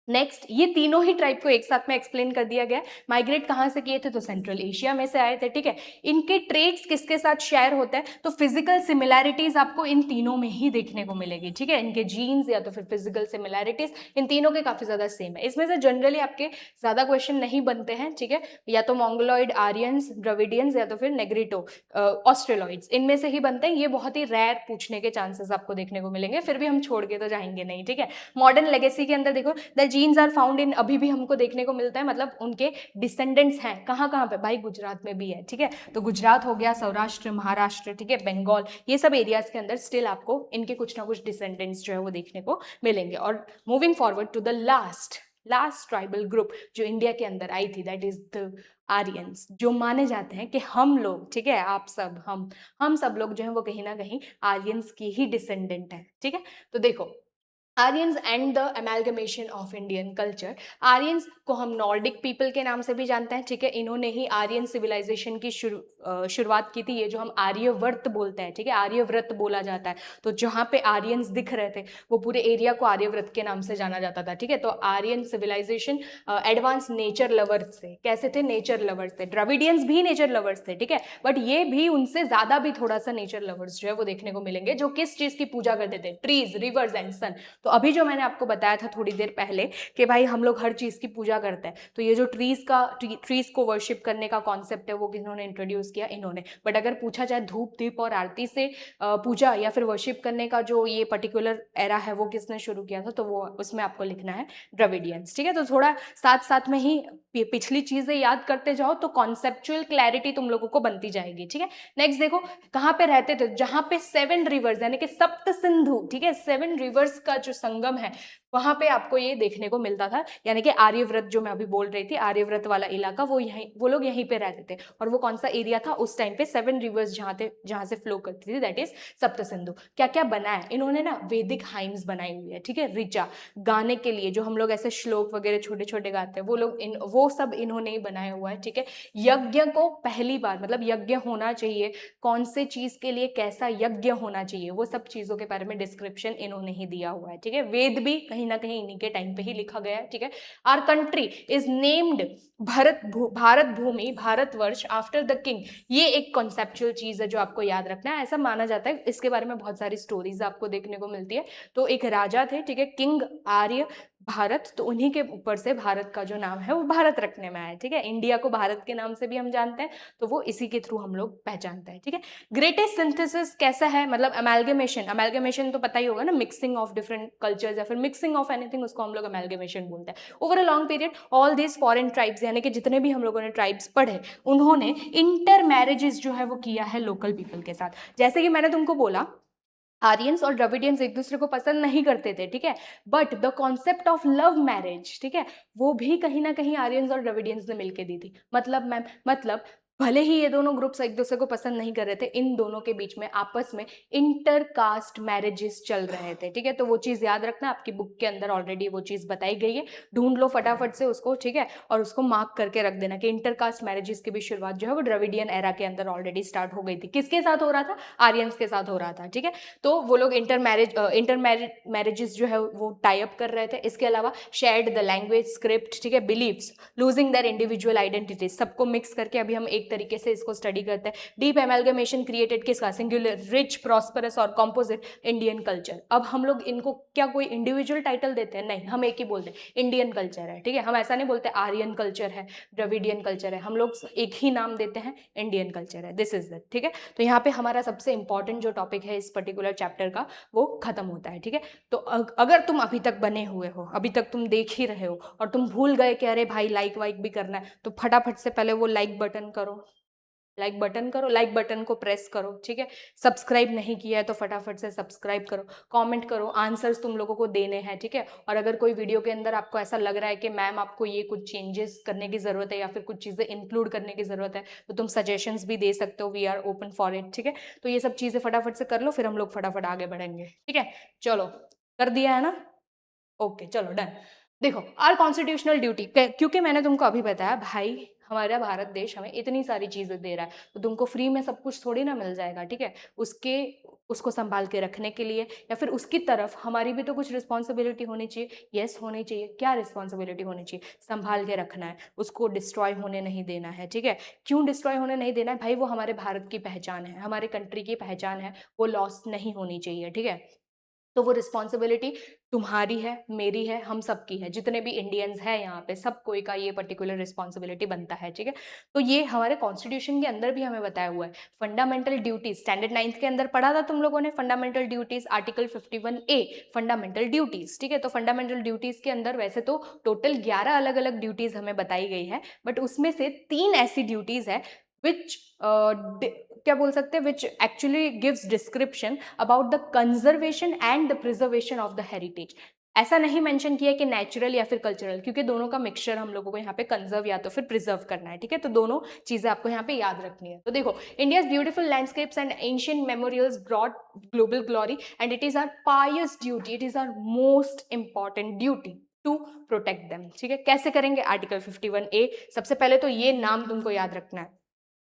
नेक्स्ट, ये तीनों ही ट्राइब को एक साथ में एक्सप्लेन कर दिया गया। माइग्रेट कहाँ से किए थे? तो सेंट्रल एशिया में से आए थे, ठीक है। इनके ट्रेड्स किसके साथ शेयर होते हैं? तो फिजिकल सिमिलैरिटीज आपको इन तीनों में ही देखने को मिलेगी, ठीक है। इनके जीन्स या तो फिर फिजिकल सिमिलैरिटीज इन तीनों के काफी ज्यादा सेम है। इसमें से जनरली आपके ज्यादा क्वेश्चन नहीं बनते हैं, ठीक है, या तो मंगोलॉइड, आर्यंस, द्रविडियंस या तो फिर नेग्रिटो, ऑस्ट्रेलॉइड्स, इनमें से ही बनते हैं। ये बहुत ही रेयर पूछने के चांसेस आपको देखने को मिलेंगे, फिर भी हम छोड़ के तो जाएंगे नहीं, ठीक है। मॉडर्न लेगेसी के अंदर देखो, the genes are found in, अभी भी हमको देखने को मिलता है, मतलब उनके डिसेंडेंट्स हैं कहाँ कहाँ पे? भाई गुजरात में भी है, ठीक है। तो गुजरात हो गया, सौराष्ट्र, महाराष्ट्र, ठीक है, बंगाल, ये सब एरियाज के अंदर स्टिल आपको इनके कुछ ना कुछ डिसेंडेंट्स जो है वो देखने को मिलेंगे। और moving forward to the last tribal group जो इंडिया के अंदर आई थी, दैट इज द आर्यंस, जो माने जाते हैं कि हम लोग, ठीक है, आप सब, हम सब लोग जो है वो कहीं ना कहीं आर्यंस की ही डिसेंडेंट है, ठीक है। तो देखो, Aryans and the amalgamation of Indian culture. Aryans को हम नॉर्डिक पीपल के नाम से भी जानते हैं, ठीक है। इन्होंने ही आर्यन सिविलाइजेशन की शुरुआत की थी। ये जो हम आर्यवर्त बोलते हैं, ठीक है, आर्यव्रत बोला जाता है। तो जहाँ पे आर्यंस दिख रहे थे वो पूरे एरिया को आर्यव्रत के नाम से जाना जाता था, ठीक है। तो Aryan civilization advance nature lovers थे। कैसे थे? नेचर लवर्स थे। द्रविडियंस भी नेचर लवर्स थे, ठीक है, बट ये भी उनसे ज्यादा भी थोड़ा सा नेचर लवर्स जो है वो देखने को मिलेंगे, जो किस चीज की पूजा करते थे? ट्रीज, रिवर्स एंड सन। तो अभी जो मैंने आपको बताया था थोड़ी देर पहले कि भाई हम लोग हर चीज़ की पूजा करते हैं, तो ये जो ट्रीज को वर्शिप करने का कॉन्सेप्ट है वो किन्होंने इंट्रोड्यूस किया? इन्होंने। बट अगर पूछा जाए धूप दीप और आरती से पूजा या फिर वर्शिप करने का जो ये पर्टिकुलर एरा है वो किसने शुरू किया था, तो वो उसमें आपको लिखना है द्रविडियंस। ठीक है, तो थोड़ा साथ साथ में ही पिछली चीजें याद करते जाओ तो कॉन्सेप्चुअल क्लैरिटी तुम लोगों को बनती जाएगी। ठीक है, नेक्स्ट देखो कहाँ पे रहते थे, जहां पे 7 रिवर्स यानी कि सप्त सिंधु, ठीक है, 7 रिवर्स का जो संगम है वहां पे आपको ये देखने को मिलता था, यानी कि आर्यव्रत जो मैं अभी बोल रही थी, आर्यव्रत वाला इलाका, वो लोग यहीं पे रहते थे। और वो कौन सा एरिया था उस टाइम पे? 7 रिवर्स जहां से फ्लो करती थी, दैट इज सप्त सिंधु। क्या क्या बनाया इन्होंने ना, वैदिक हाइम्स बनाई हुई है। ठीक है, ऋचा गाने के लिए जो हम लोग ऐसे श्लोक वगैरह छोटे छोटे गाते हैं, वो सब इन्होंने ही बनाया हुआ है। ठीक है, यज्ञ को पहली बार, मतलब यज्ञ होना चाहिए, कौन से चीज के लिए कैसा यज्ञ होना चाहिए, वो सब चीजों के बारे में डिस्क्रिप्शन इन्होंने ही दिया हुआ है। ठीक है, वेद भी कहीं ना कहीं इन्हीं के टाइम पे ही लिखा गया है। ठीक है, our country is named Bharat Bhumi, Bharatvarsh after the king. ये एक कॉन्सेप्चुअल चीज है जो आपको याद रखना है। ऐसा माना जाता है, इसके बारे में बहुत सारी स्टोरीज आपको देखने को मिलती है। तो एक राजा थे, ठीक है, किंग आर्य भारत, तो उन्हीं के ऊपर से भारत का जो नाम है वो भारत रखने में आया है। ठीक है, इंडिया को भारत के नाम से भी हम जानते हैं, तो वो इसी के थ्रू हम लोग पहचानते हैं। ठीक है, ग्रेटेस्ट सिंथेसिस कैसा है, मतलब अमेलगेमेशन तो पता ही होगा ना, मिक्सिंग ऑफ डिफरेंट कल्चर्स या फिर मिक्सिंग ऑफ एनीथिंग, उसको हम लोग अमेलगेमेशन बोलते हैं। Over a long period all this foreign tribes, यानी कि जितने भी हम लोगों ने ट्राइब्स पढ़े, उन्होंने इंटर मैरिजेस जो है वो किया है लोकल पीपल के साथ। जैसे कि मैंने तुमको बोला आर्यंस और द्रविडियंस एक दूसरे को पसंद नहीं करते थे, ठीक है, but the concept of love marriage, ठीक है, वो भी कहीं ना कहीं आर्यंस और द्रविडियंस ने मिलकर दी थी। मतलब मैम, मतलब भले ही ये दोनों ग्रुप्स एक दूसरे को पसंद नहीं कर रहे थे, इन दोनों के बीच में आपस में इंटर कास्ट मैरिजेस चल रहे थे। ठीक है, तो वो चीज याद रखना, आपकी बुक के अंदर ऑलरेडी वो चीज बताई गई है, ढूंढ लो फटाफट से उसको। ठीक है, और उसको मार्क करके रख देना कि इंटर कास्ट मैरिजेस की भी शुरुआत जो है वो द्रविडियन एरा के अंदर ऑलरेडी स्टार्ट हो गई थी। किसके साथ हो रहा था? आर्यंस के साथ हो रहा था। ठीक है, तो वो लोग इंटर मैरिजेस जो है वो टाई अप कर रहे थे। इसके अलावा शेयर्ड द लैंग्वेज, स्क्रिप्ट, ठीक है, believes, losing their individual identity, सबको मिक्स करके अभी हम एक तरीके से इसको स्टडी करते हैं। डीप एमैल्गमेशन क्रिएटेड किसका? सिंगुलर, रिच, प्रॉस्परस और कॉम्पोजिट इंडियन कल्चर। अब हम लोग इनको क्या कोई इंडिविजुअल टाइटल देते हैं? नहीं, हम एक ही बोलते हैं इंडियन कल्चर है। ठीक है, हम ऐसा नहीं बोलते आर्यन कल्चर है, द्रविडियन कल्चर है, हम लोग एक ही नाम देते हैं, इंडियन कल्चर है, दिस इज दैट। ठीक है, तो यहाँ पे हमारा सबसे इंपॉर्टेंट जो टॉपिक है इस पर्टिकुलर चैप्टर का वो खत्म होता है। ठीक है, तो अगर तुम अभी तक बने हुए हो, अभी तक तुम देख ही रहे हो और तुम भूल गए कि अरे भाई लाइक वाइक भी करना है, तो फटाफट से पहले वो लाइक बटन करो, लाइक बटन करो, लाइक बटन को प्रेस करो। ठीक है, सब्सक्राइब नहीं किया है तो फटाफट से सब्सक्राइब करो, कमेंट करो, आंसर्स तुम लोगों को देने हैं। ठीक है, और अगर कोई वीडियो के अंदर आपको ऐसा लग रहा है कि मैम आपको ये कुछ चेंजेस करने की जरूरत है या फिर कुछ चीजें इंक्लूड करने की जरूरत है, तो तुम सजेशंस भी दे सकते हो, we are open for it. ठीक है, तो ये सब चीजें फटाफट से कर लो, फिर हम लोग फटाफट आगे बढ़ेंगे। ठीक है, चलो, कर दिया है ना? ओके, चलो डन। देखो, आर कॉन्स्टिट्यूशनल ड्यूटी, क्योंकि मैंने तुमको अभी बताया भाई हमारा भारत देश हमें इतनी सारी चीजें दे रहा है, तो तुमको फ्री में सब कुछ थोड़ी ना मिल जाएगा। ठीक है, उसको संभाल के रखने के लिए या फिर उसकी तरफ हमारी भी तो कुछ रिस्पॉन्सिबिलिटी होनी चाहिए। यस, होनी चाहिए। क्या रिस्पॉन्सिबिलिटी होनी चाहिए? संभाल के रखना है, उसको डिस्ट्रॉय होने नहीं देना है। ठीक है, क्यों डिस्ट्रॉय होने नहीं देना है भाई? वो हमारे भारत की पहचान है, हमारे कंट्री की पहचान है, वो लॉस नहीं होनी चाहिए। ठीक है, तो वो रिस्पॉन्सिबिलिटी तुम्हारी है, मेरी है, हम सबकी है, जितने भी इंडियंस हैं यहाँ पे सब कोई का ये पर्टिकुलर रिस्पॉन्सिबिलिटी बनता है। ठीक है, तो ये हमारे कॉन्स्टिट्यूशन के अंदर भी हमें बताया हुआ है। फंडामेंटल ड्यूटीज, स्टैंडर्ड 9th के अंदर पढ़ा था तुम लोगों ने, fundamental duties, article 51A, fundamental duties. ठीक है, तो फंडामेंटल ड्यूटीज के अंदर वैसे तो टोटल 11 अलग अलग ड्यूटीज हमें बताई गई है, बट उसमें से 3 ऐसी ड्यूटीज है विच क्या बोल सकते हैं, which actually gives description about the conservation and the preservation of the heritage. ऐसा नहीं मेंशन किया कि नेचुरल या फिर कल्चरल, क्योंकि दोनों का मिक्सचर हम लोगों को यहाँ पे कंजर्व या तो फिर प्रिजर्व करना है। ठीक है, तो दोनों चीजें आपको यहाँ पे याद रखनी है। तो देखो, India's beautiful landscapes and ancient memorials brought global glory and it is our pious duty, it is our most important duty to protect them. ठीक है, कैसे करेंगे? आर्टिकल 51A, सबसे पहले तो ये नाम तुमको याद रखना है,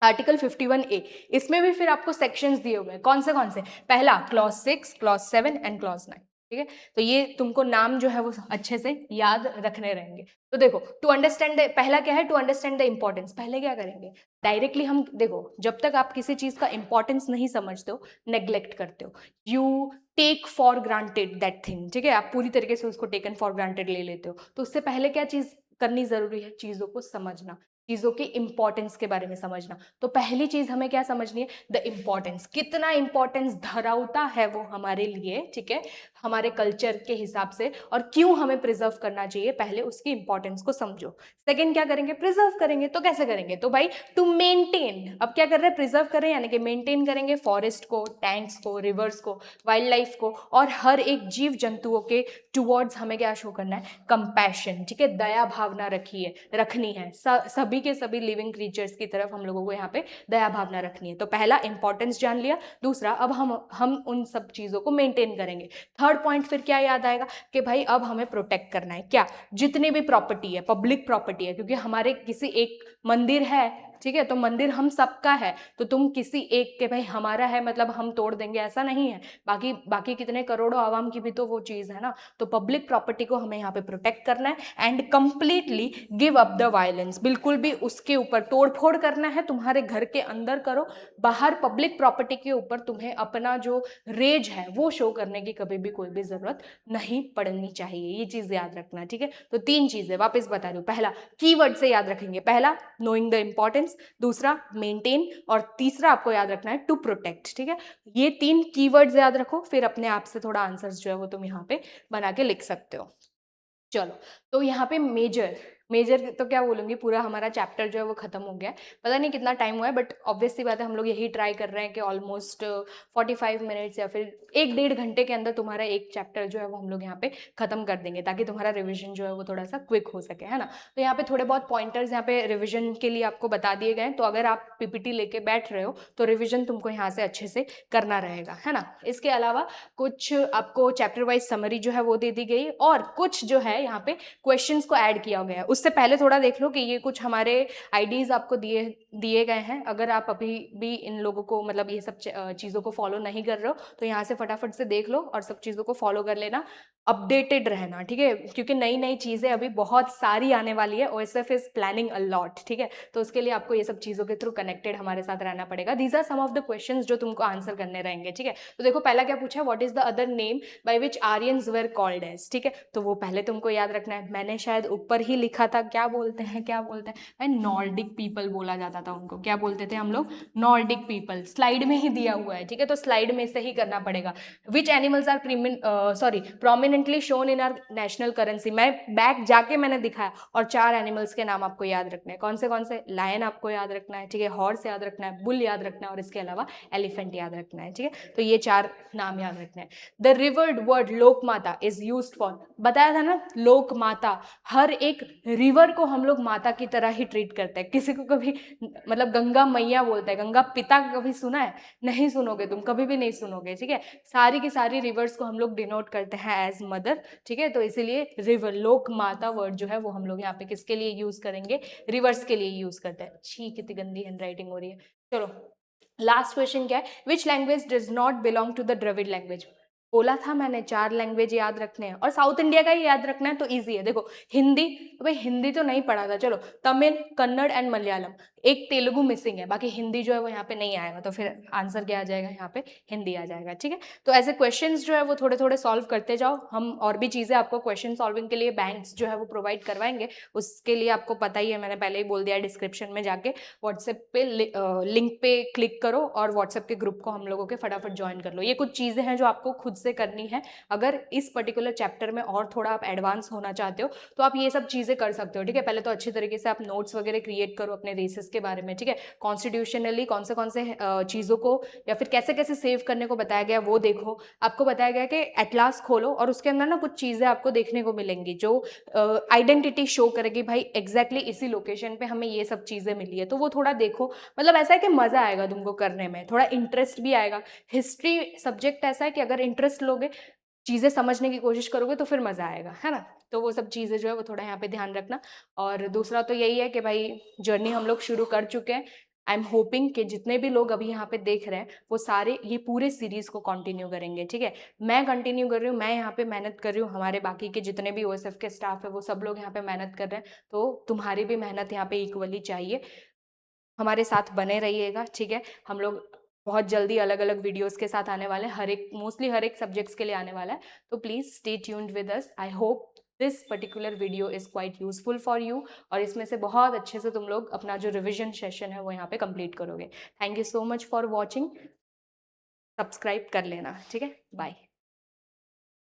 आर्टिकल 51A। इसमें भी फिर आपको सेक्शंस दिए हुए हैं, कौन से? पहला क्लॉज 6, क्लॉज 7 एंड क्लॉज 9। ठीक है, तो ये तुमको नाम जो है वो अच्छे से याद रखने रहेंगे। तो देखो, टू अंडरस्टैंड, पहला क्या है, टू अंडरस्टैंड द इंपॉर्टेंस। पहले क्या करेंगे, डायरेक्टली हम देखो, जब तक आप किसी चीज का इंपॉर्टेंस नहीं समझते हो, नेग्लेक्ट करते हो, you take for granted that thing, ठीक है, आप पूरी तरीके से उसको टेकन फॉर ग्रांटेड ले लेते हो। तो उससे पहले क्या चीज करनी जरूरी है, चीजों को समझना, चीजों के इंपॉर्टेंस के बारे में समझना। तो पहली चीज हमें क्या समझनी है, द इंपॉर्टेंस, कितना इंपॉर्टेंस धरावता है वो हमारे लिए, ठीक है, हमारे कल्चर के हिसाब से, और क्यों हमें प्रिजर्व करना चाहिए, पहले उसकी इंपॉर्टेंस को समझो। सेकंड क्या करेंगे, प्रिजर्व करेंगे। तो कैसे करेंगे, तो भाई टू मेंटेन, अब क्या कर रहे हैं, प्रिजर्व कर रहे हैं, यानी कि मेंटेन करेंगे फॉरेस्ट को, टैंक्स को, रिवर्स को, वाइल्ड लाइफ को, और हर एक जीव जंतुओं के टुवर्ड्स हमें क्या शो करना है, कंपैशन, ठीक है, दया भावना रखनी है, सभी के सभी लिविंग क्रीचर्स की तरफ हम लोगों को यहाँ पे दया भावना रखनी है। तो पहला इंपॉर्टेंस जान लिया। दूसरा, अब हम उन सब चीजों को मेंटेन करेंगे। थर्ड पॉइंट फिर क्या याद आएगा कि भाई अब हमें प्रोटेक्ट करना है, क्या, जितनी भी प्रॉपर्टी है, पब्लिक प्रॉपर्टी है, क्योंकि हमारे किसी एक मंदिर है, ठीक है, तो मंदिर हम सबका है, तो तुम किसी एक के भाई हमारा है मतलब हम तोड़ देंगे, ऐसा नहीं है, बाकी बाकी कितने करोड़ों आवाम की भी तो वो चीज है ना। तो पब्लिक प्रॉपर्टी को हमें यहाँ पे प्रोटेक्ट करना है and completely give up the violence, बिल्कुल भी उसके ऊपर तोड़फोड़ करना है, तुम्हारे घर के अंदर करो, बाहर पब्लिक प्रॉपर्टी के ऊपर तुम्हें अपना जो रेज है वो शो करने की कभी भी कोई भी जरूरत नहीं पड़नी चाहिए, ये चीज याद रखना, ठीक है। तो तीन चीजें वापस बता रही हूँ, पहला कीवर्ड से याद रखेंगे, पहला नोइंग द इंपॉर्टेंस, दूसरा मेंटेन, और तीसरा आपको याद रखना है टू प्रोटेक्ट, ठीक है। ये तीन कीवर्ड्स याद रखो, फिर अपने आप से थोड़ा आंसर्स जो है वो तुम यहाँ पे बना के लिख सकते हो। चलो, तो यहाँ पे मेजर मेजर तो क्या बोलूँगी, पूरा हमारा चैप्टर जो है वो खत्म हो गया है, पता नहीं कितना टाइम हुआ है, बट ऑब्वियस सी बात है हम लोग यही ट्राई कर रहे हैं कि ऑलमोस्ट 45 मिनट्स या फिर 1-1.5 घंटे के अंदर तुम्हारा एक चैप्टर जो है वो हम लोग यहाँ पे खत्म कर देंगे, ताकि तुम्हारा रिविजन जो है वो थोड़ा सा क्विक हो सके, है ना। तो यहाँ पे थोड़े बहुत पॉइंटर्स यहाँ पे रिविजन के लिए आपको बता दिए गए हैं, तो अगर आप पीपीटी लेके बैठ रहे हो तो रिविजन तुमको यहाँ से अच्छे से करना रहेगा, है ना। इसके अलावा कुछ आपको चैप्टर वाइज समरी जो है वो दे दी गई, और कुछ जो है यहाँ पे क्वेश्चंस को ऐड किया गया है। उससे पहले थोड़ा देख लो कि ये कुछ हमारे आईडीज आपको दिए दिए गए हैं, अगर आप अभी भी इन लोगों को मतलब ये सब चीज़ों को फॉलो नहीं कर रहे हो तो यहाँ से फटाफट से देख लो और सब चीज़ों को फॉलो कर लेना, अपडेटेड रहना, ठीक है, क्योंकि नई नई चीज़ें अभी बहुत सारी आने वाली है, OSF is planning a lot, ठीक है। तो उसके लिए आपको ये सब चीज़ों के थ्रू कनेक्टेड हमारे साथ रहना पड़ेगा। These are some of the questions जो तुमको आंसर करने रहेंगे, ठीक है। तो देखो, पहला क्या पूछा है, what is the other name by which Aryans were called as, ठीक है, तो वो पहले तुमको याद रखना है। मैंने शायद ऊपर ही लिखा था, क्या बोलते हैं नॉर्डिक पीपल बोला जाता था उनको, क्या बोलते थे हम लोग, नॉर्डिक पीपल, स्लाइड में ही दिया हुआ है, ठीक है, तो स्लाइड में से ही करना पड़ेगा। Which animals are prominently shown in our national currency, मैं बैक जाके मैंने दिखाया, और 4 एनिमल्स के नाम आपको याद रखने हैं, कौन से, लायन आपको याद रखना है, ठीक है, हॉर्स याद रखना है, बुल याद रखना है, और इसके अलावा एलिफेंट याद रखना है, ठीक है। तो ये 4 नाम याद रखना है। द रिवर्ड वर्ड लोक माता इज यूज्ड फॉर, बताया था ना, लोक माता, हर एक रिवर को हम लोग माता की तरह ही ट्रीट करते हैं, किसी को कभी मतलब गंगा मैया बोलते हैं, गंगा पिता कभी सुना है, नहीं सुनोगे, तुम कभी भी नहीं सुनोगे, ठीक है। सारी की सारी रिवर्स को हम लोग डिनोट करते हैं एज मदर, ठीक है, तो इसीलिए रिवर, लोक माता वर्ड जो है वो हम लोग यहाँ पे किसके लिए यूज करेंगे, रिवर्स के लिए यूज करते हैं। छी, कितनी गंदी हैंडराइटिंग हो रही है। चलो, लास्ट क्वेश्चन क्या है, which language does not belong to the Dravid language, बोला था मैंने 4 लैंग्वेज याद रखने हैं, और साउथ इंडिया का ही याद रखना है, तो इजी है। देखो, हिंदी, तो भाई हिंदी तो नहीं पढ़ा था, चलो, तमिल, कन्नड़ एंड मलयालम, एक तेलुगु मिसिंग है, बाकी हिंदी जो है वो यहाँ पे नहीं आएगा, तो फिर आंसर क्या आ जाएगा, यहाँ पे हिंदी आ जाएगा, ठीक है। तो ऐसे क्वेश्चंस जो है वो थोड़े थोड़े सॉल्व करते जाओ, हम और भी चीज़ें आपको क्वेश्चन सॉल्विंग के लिए बैंक्स जो है वो प्रोवाइड करवाएंगे, उसके लिए आपको पता ही है, मैंने पहले ही बोल दिया, डिस्क्रिप्शन में जाके व्हाट्सएप पे लिंक पे क्लिक करो और व्हाट्सएप के ग्रुप को हम लोगों के फटाफट ज्वाइन कर लो। ये कुछ चीज़ें हैं जो आपको खुद से करनी है, अगर इस पर्टिकुलर चैप्टर में और थोड़ा आप एडवांस होना चाहते हो तो आप ये सब चीज़ें कर सकते हो, ठीक है। पहले तो अच्छी तरीके से आप नोट्स वगैरह क्रिएट करो अपने रेसेस के बारे में, ठीक है, कॉन्स्टिट्यूशनली कौन से चीज़ों को या फिर कैसे कैसे सेव करने को बताया गया वो देखो। आपको बताया गया कि एटलास खोलो और उसके अंदर ना कुछ चीज़ें आपको देखने को मिलेंगी जो आइडेंटिटी शो करेगी, भाई एग्जैक्टली इसी लोकेशन पे हमें ये सब चीज़ें मिली है, तो वो थोड़ा देखो, मतलब ऐसा है कि मज़ा आएगा तुमको करने में, थोड़ा इंटरेस्ट भी आएगा। हिस्ट्री सब्जेक्ट ऐसा है कि अगर इंटरेस्ट लोगे, चीज़ें समझने की कोशिश करोगे तो फिर मज़ा आएगा, है ना। तो वो सब चीज़ें जो है वो थोड़ा यहाँ पे ध्यान रखना। और दूसरा तो यही है कि भाई जर्नी हम लोग शुरू कर चुके हैं, आई एम होपिंग कि जितने भी लोग अभी यहाँ पे देख रहे हैं वो सारे ये पूरे सीरीज़ को कंटिन्यू करेंगे, ठीक है। मैं कंटिन्यू कर रही हूँ, मैं यहाँ पे मेहनत कर रही हूँ, हमारे बाकी के जितने भी ओएसएफ के स्टाफ है वो सब लोग यहाँ पे मेहनत कर रहे हैं, तो तुम्हारी भी मेहनत यहाँ पे इक्वली चाहिए। हमारे साथ बने रहिएगा, ठीक है। हम लोग बहुत जल्दी अलग अलग वीडियोस के साथ आने वाले हैं, मोस्टली हर एक सब्जेक्ट्स के लिए आने वाला है, तो please stay tuned with us. I hope this particular video is quite useful for you, और इसमें से बहुत अच्छे से तुम लोग अपना जो रिविजन सेशन है वो यहाँ पे कंप्लीट करोगे। Thank you so much for watching. Subscribe कर लेना, ठीक है। बाय।